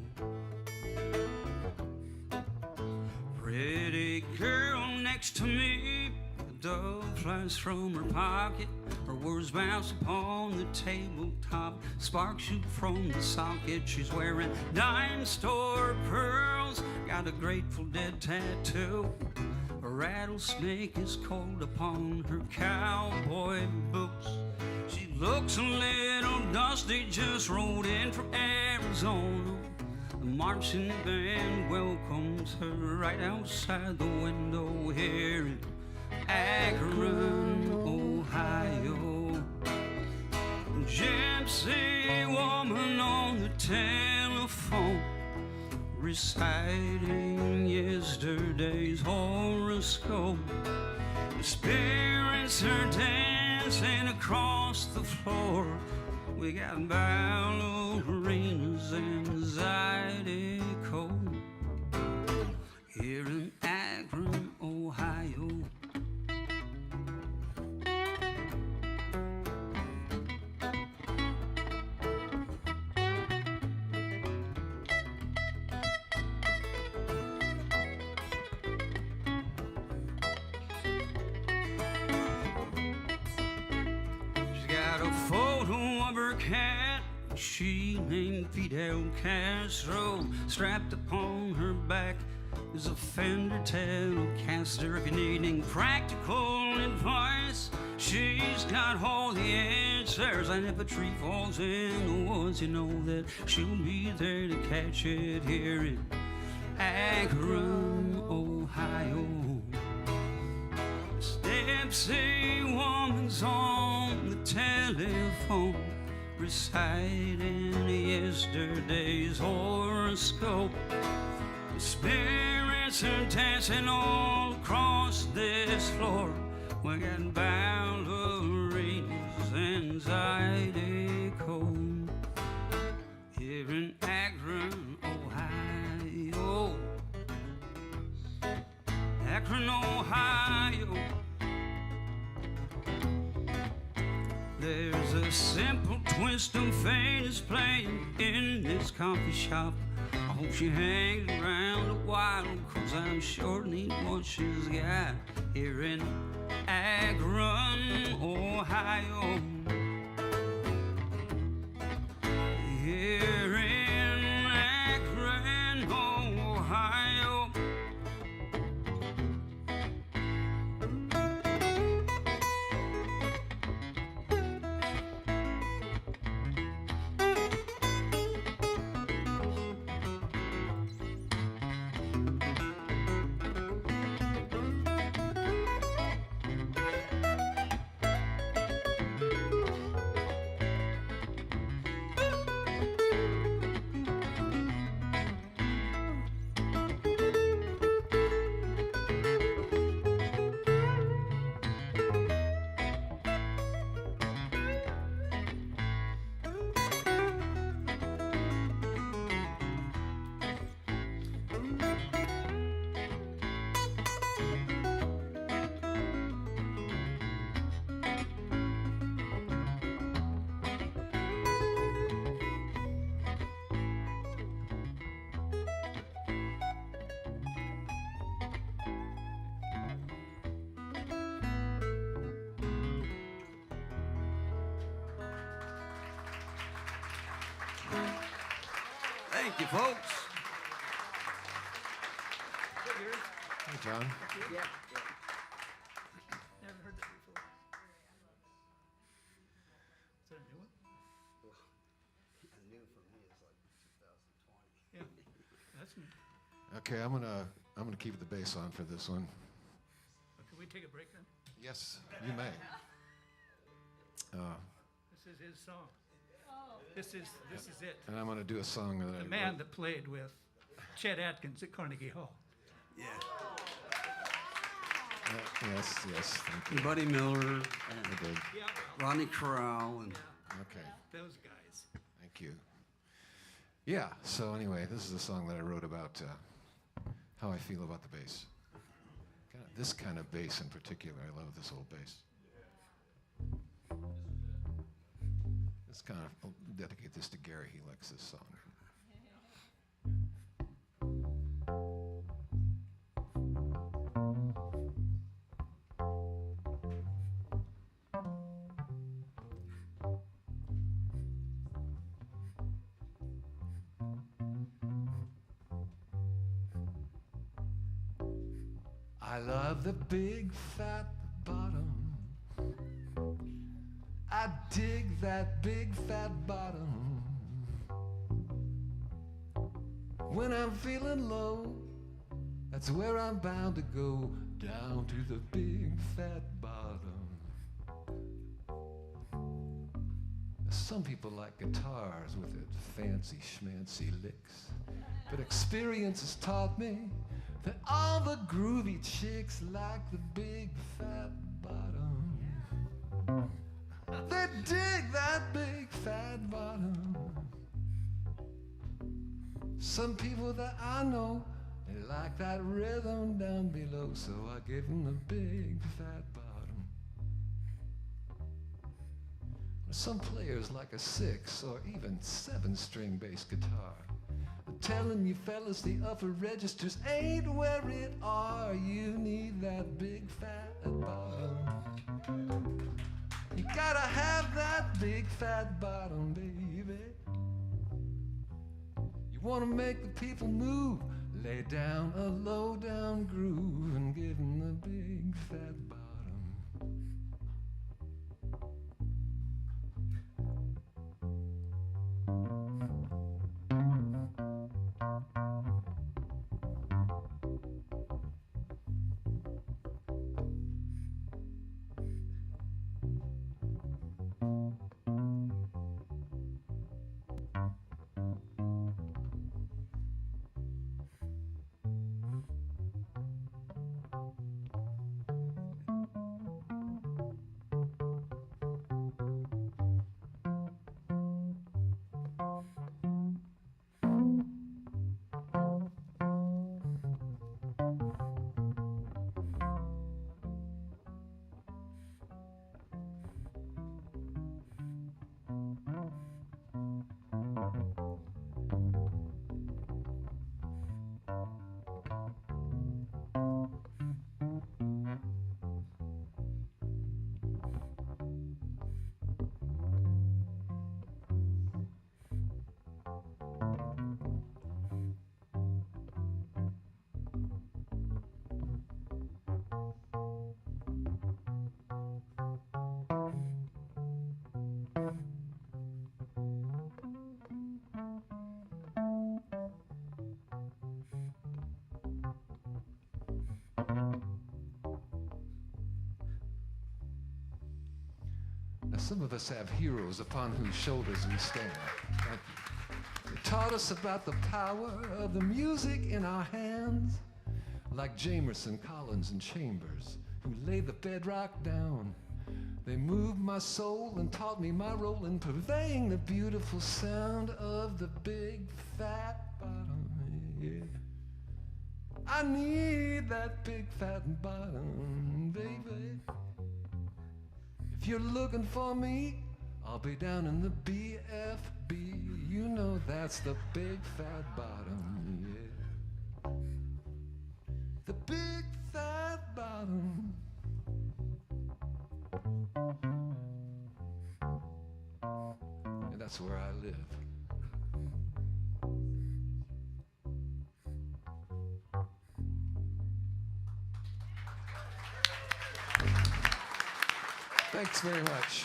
Pretty girl next to me, a dove flies from her pocket. Her words bounce upon the tabletop, sparks shoot from the socket. She's wearing dime store pearls, got a Grateful Dead tattoo. A rattlesnake is coiled upon her cowboy boots. She looks a little dusty, just rode in from Arizona. The marching band welcomes her right outside the window here in Akron, Ohio. Gypsy woman on the telephone, reciting yesterday's horoscope. The spirits are dancing across the floor. We got ballerinas and zydeco here in Akron, Ohio. Cat, she named Fidel Castro. Strapped upon her back is a Fender Telecaster. If you're needing practical advice, she's got all the answers. And if a tree falls in the woods, you know that she'll be there to catch it here in Akron, Ohio. Stepsy woman's on the telephone, reciting yesterday's horoscope. The spirits are dancing all across this floor. We got ballerinas and zydeco here in Akron, Ohio. Akron, Ohio. There's a simple twist of fate is playing in this coffee shop. I hope she hangs around a while, 'cause I'm sure need what she's got here in Akron, Ohio. Here in Akron, Ohio. Thank you, folks. Hey, John. Yeah. Never heard that before. Is that a new one? New for me is like 2020. Yeah. That's new. Okay, I'm gonna keep the bass on for this one. Can we take a break then? Yes, you may. This is his song. This is it. And I'm gonna do a song that The I man wrote. that played with Chet Atkins at Carnegie Hall. Yeah. Yes, thank you. And Buddy Miller I and did. Yeah, Ronnie Corral and Okay, those guys. thank you. Yeah, so anyway, this is a song that I wrote about how I feel about the bass. This kind of bass in particular. I love this old bass. Let's kind of I'll dedicate this to Gary. He likes this song. I love the big fat bottom. I dig that big fat bottom. When I'm feeling low, that's where I'm bound to go, down to the big fat bottom. Some people like guitars with its fancy schmancy licks, but experience has taught me that all the groovy chicks like the big fat bottom. They dig that big fat bottom. Some people that I know, they like that rhythm down below, so I give them the big fat bottom. Some players like a 6 or even 7-string bass guitar. I'm telling you fellas, the upper registers ain't where it are. You need that big fat bottom. You gotta have that big fat bottom, baby. You wanna make the people move, lay down a low down groove and give them the big fat bottom. Now, some of us have heroes upon whose shoulders we stand. Thank you. They taught us about the power of the music in our hands, like Jamerson, Collins, and Chambers, who laid the bedrock down. They moved my soul and taught me my role in purveying the beautiful sound of the big fat bottom. Yeah. I need that big fat bottom, baby. If you're looking for me, I'll be down in the BFB. You know that's the big fat bottom, yeah. The big fat bottom. And that's where I live. Thanks very much.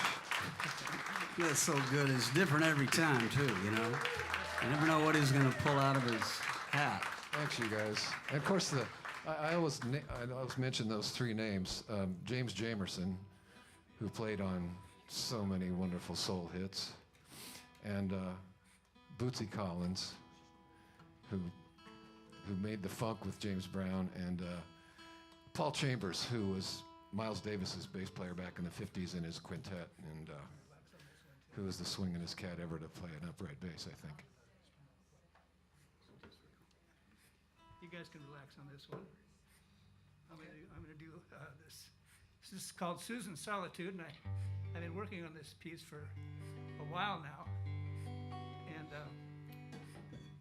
That's so good. It's different every time, too, you know? You never know what he's going to pull out of his hat. Thanks, you guys. And of course, I always mention those three names. James Jamerson, who played on so many wonderful soul hits, and Bootsy Collins, who made the funk with James Brown, and Paul Chambers, who was Miles Davis's bass player back in the 50s in his quintet, and who was the swinginest cat ever to play an upright bass, I think. You guys can relax on this one. I'm gonna do this. This is called Susan's Solitude, and I've been working on this piece for a while now, and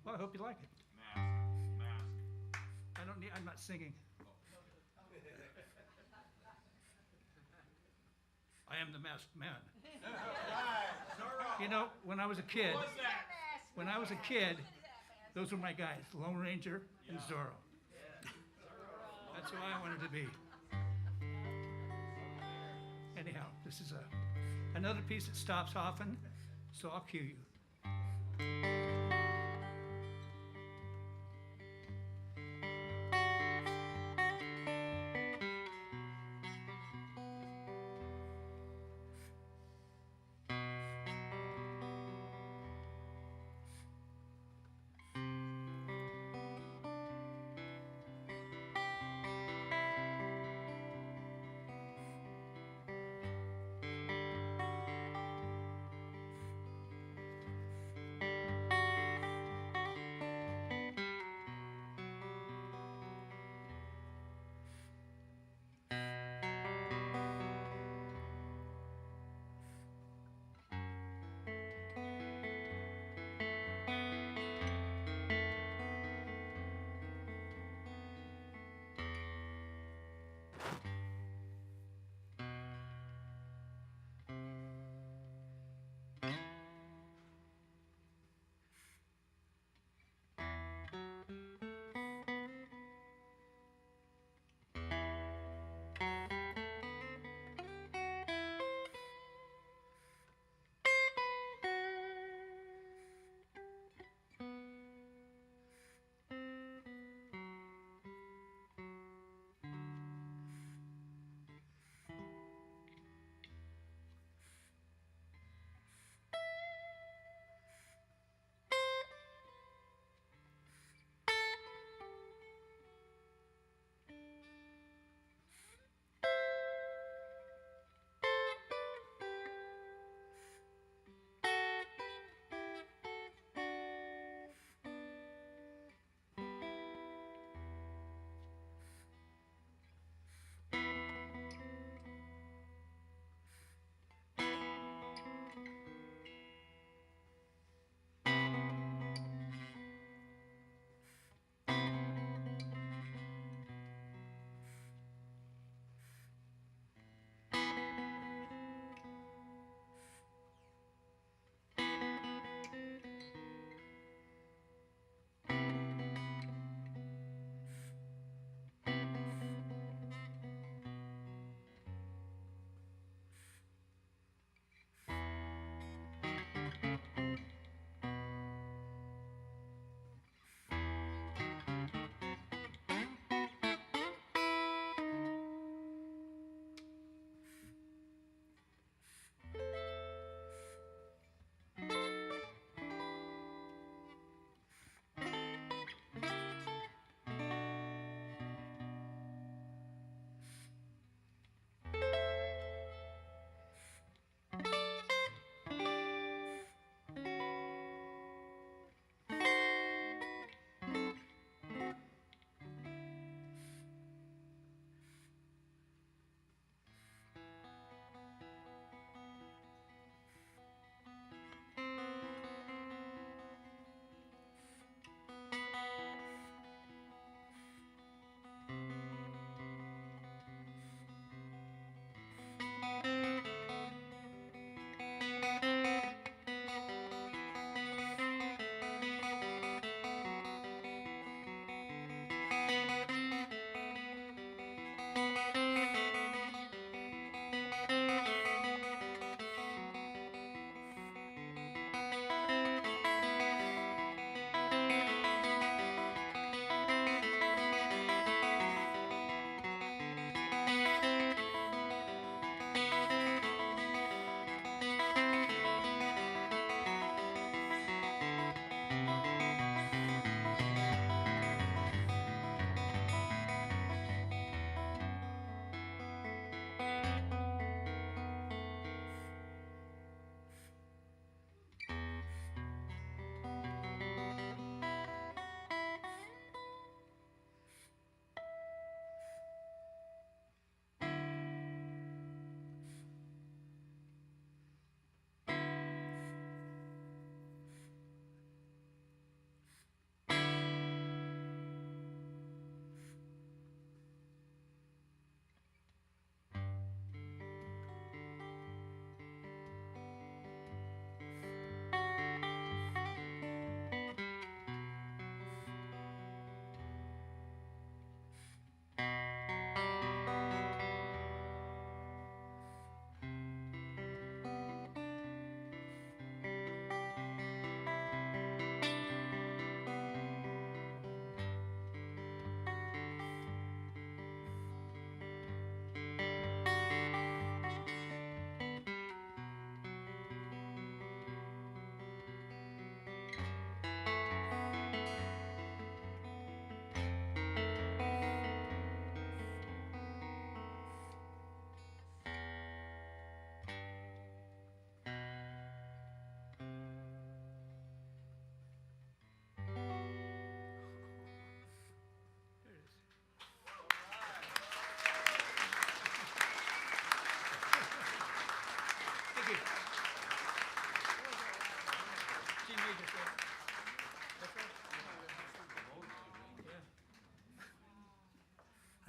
well, I hope you like it. I'm not singing. I am the masked man. You know, when I was a kid, those were my guys, Lone Ranger and Zorro. That's who I wanted to be. Anyhow, this is another piece that stops often, so I'll cue you.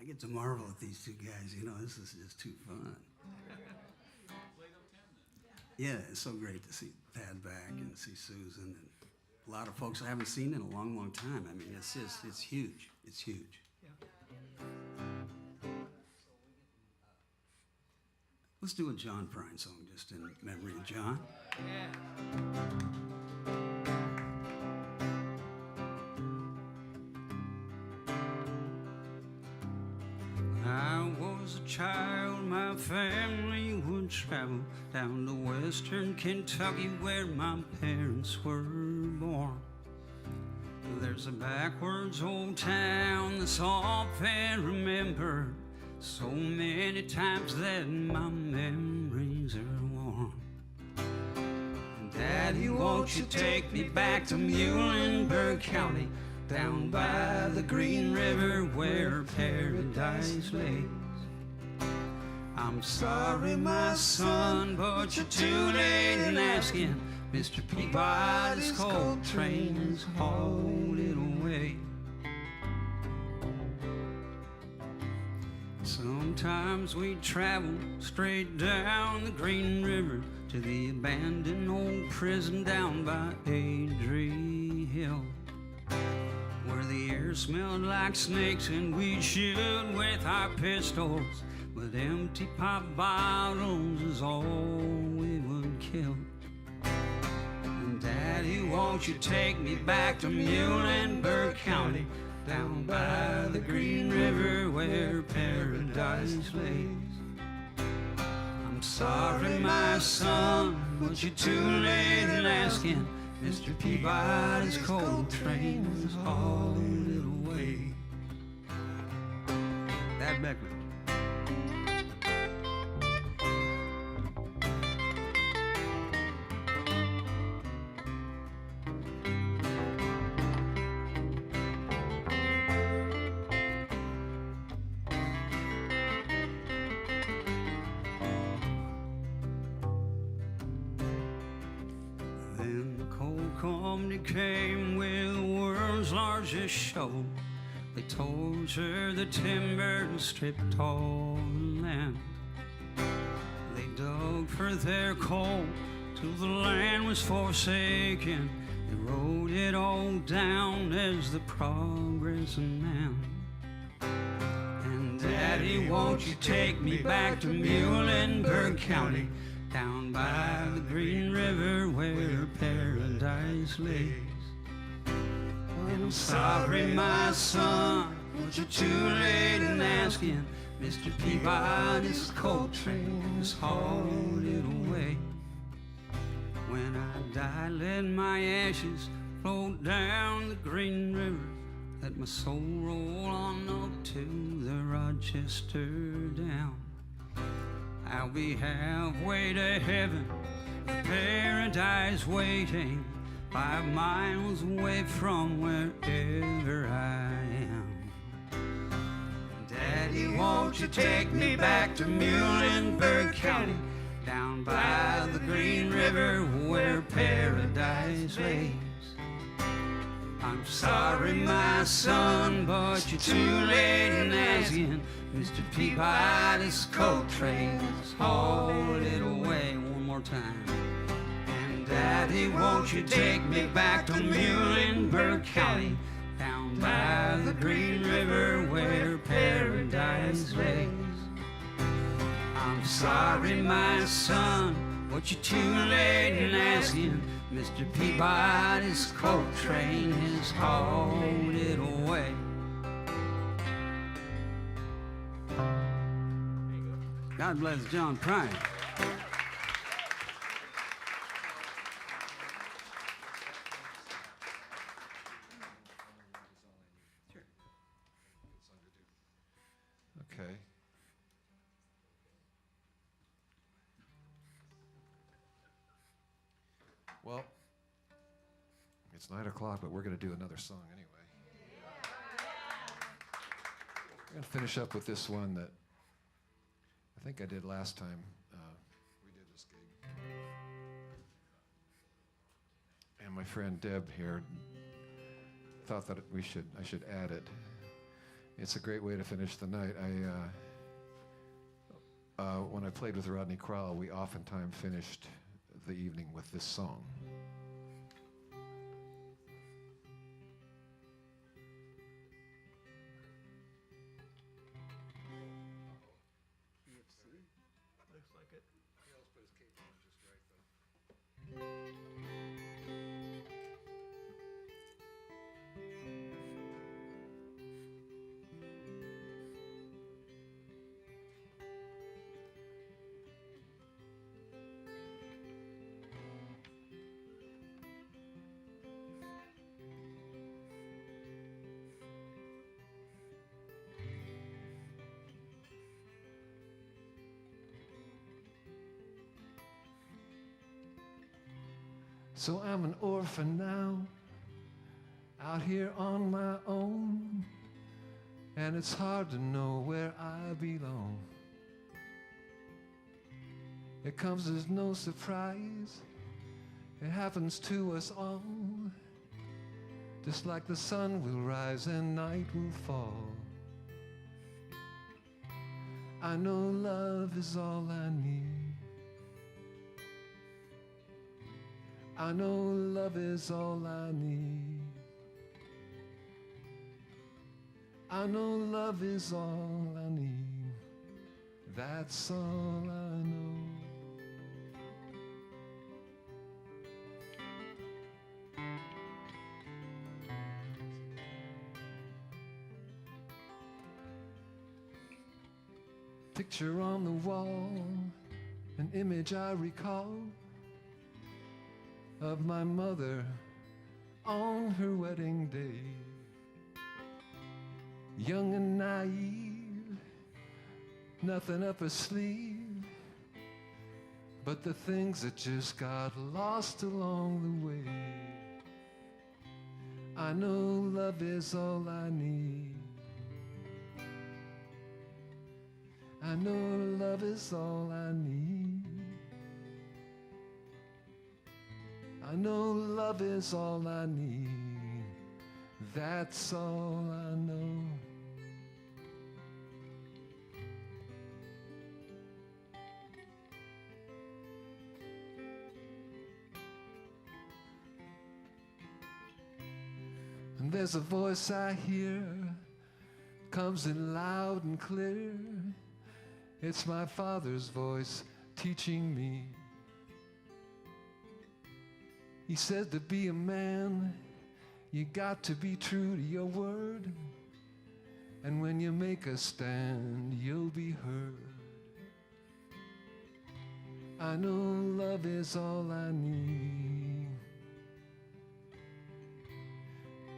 I get to marvel at these two guys. You know, this is just too fun. Yeah, it's so great to see Thad back and see Susan and a lot of folks I haven't seen in a long, long time. I mean, it's huge. It's huge. Let's do a John Prine song just in memory of John. When I was a child, my family would travel down to western Kentucky where my parents were born. There's a backwards old town that's often remembered so many times that my memories are worn. Daddy, won't you take me back to Muhlenberg County, down by the Green River where paradise lays? I'm sorry, my son, but you're too late in asking. Mr. Peabody's coal train is hauled it away. Sometimes we travel straight down the Green River to the abandoned old prison down by Adrie Hill, where the air smelled like snakes and we'd shoot with our pistols, but empty pop bottles is all we would kill. And Daddy, won't you take me back to Muhlenberg County, down by the Green River where paradise lays? I'm sorry, my son, but you're too late in asking. Mr. Peabody's coal train is hauled it away. Thad Beckman. Company came with the world's largest shovel. They tortured the timber and stripped all the land. They dug for their coal till the land was forsaken. They wrote it all down as the progress of man. And Daddy, won't you take me back to Muhlenberg County, down by the Green River where paradise lays? I'm sorry, my son, but you're too late in asking. Mr. Peabody's coal train is hauled it away. When I die, let my ashes float down the Green River. Let my soul roll on up to the Rochester Down. I'll be halfway to heaven, paradise waiting, 5 miles away from wherever I am. Daddy, won't you take me back to Muhlenberg County, down by the Green River where paradise lays? I'm sorry, my son, but you're too late in asking. Mr. Peabody's coal train is hauled it away. One more time. And Daddy, won't you take me back to Muhlenberg County, down by the Green River where paradise lays? I'm sorry, my son, but you're too late in asking. Mr. Peabody's coal train is hauled it away. God bless John Prine. Okay. Well, it's 9 o'clock, but we're going to do another song anyway. We're going to finish up with this one that I think I did last time we did this gig. And my friend Deb here thought that I should add it. It's a great way to finish the night. When I played with Rodney Crowell, we oftentimes finished the evening with this song. Looks like it. So I'm an orphan now, out here on my own, and it's hard to know where I belong. It comes as no surprise, it happens to us all, just like the sun will rise and night will fall. I know love is all I need. I know love is all I need. I know love is all I need. That's all I know. Picture on the wall, an image I recall of my mother on her wedding day. Young and naive, nothing up her sleeve, but the things that just got lost along the way. I know love is all I need. I know love is all I need. I know love is all I need. That's all I know. And there's a voice I hear, comes in loud and clear. It's my Father's voice teaching me. He said to be a man, you got to be true to your word. And when you make a stand, you'll be heard. I know love is all I need.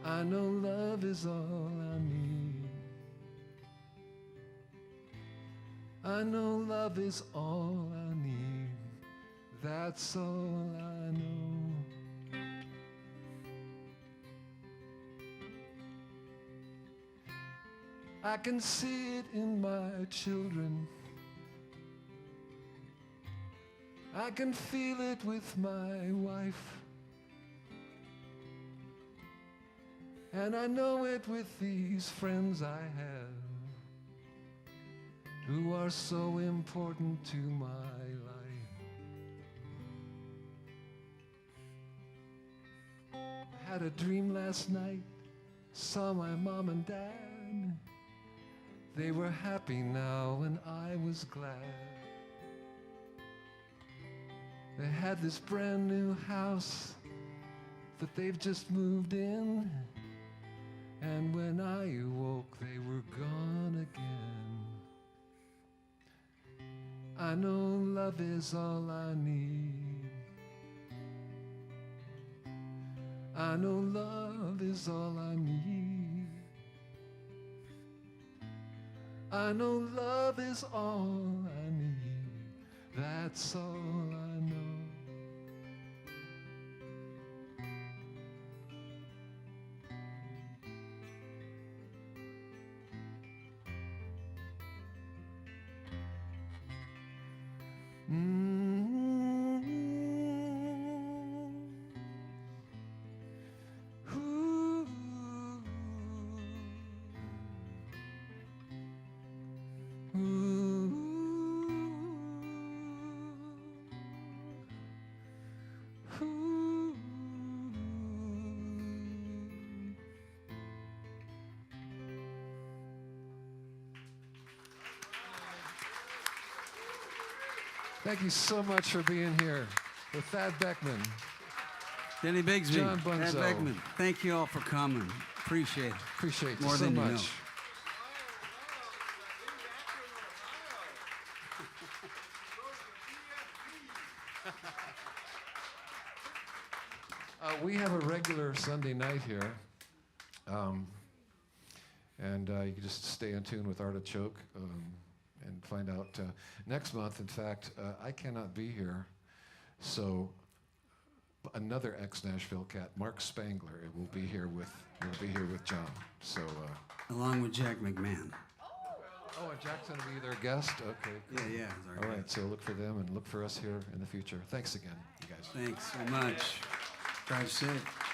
I know love is all I need. I know love is all I need. That's all I know. I can see it in my children. I can feel it with my wife. And I know it with these friends I have, who are so important to my life. I had a dream last night, saw my mom and dad. They were happy now and I was glad. They had this brand new house that they've just moved in. And when I awoke, they were gone again. I know love is all I need. I know love is all I need. I know love is all I need. That's all I know. Thank you so much for being here with Thad Beckman. Denny Bixby, John Thad Bunzow. Beckman, thank you all for coming. Appreciate it. Appreciate you More so than you much. know. We have a regular Sunday night here. And you can just stay in tune with Artichoke and find out next month. In fact, I cannot be here, so another ex-Nashville cat, Mark Spangler, will be here with John. So. Along with Jack McMahon. Oh, and Jack's gonna be their guest. Okay. Cool. Yeah, yeah. he's our All right. guest. So look for them and look for us here in the future. Thanks again, you guys. Thanks so much. Drive safe.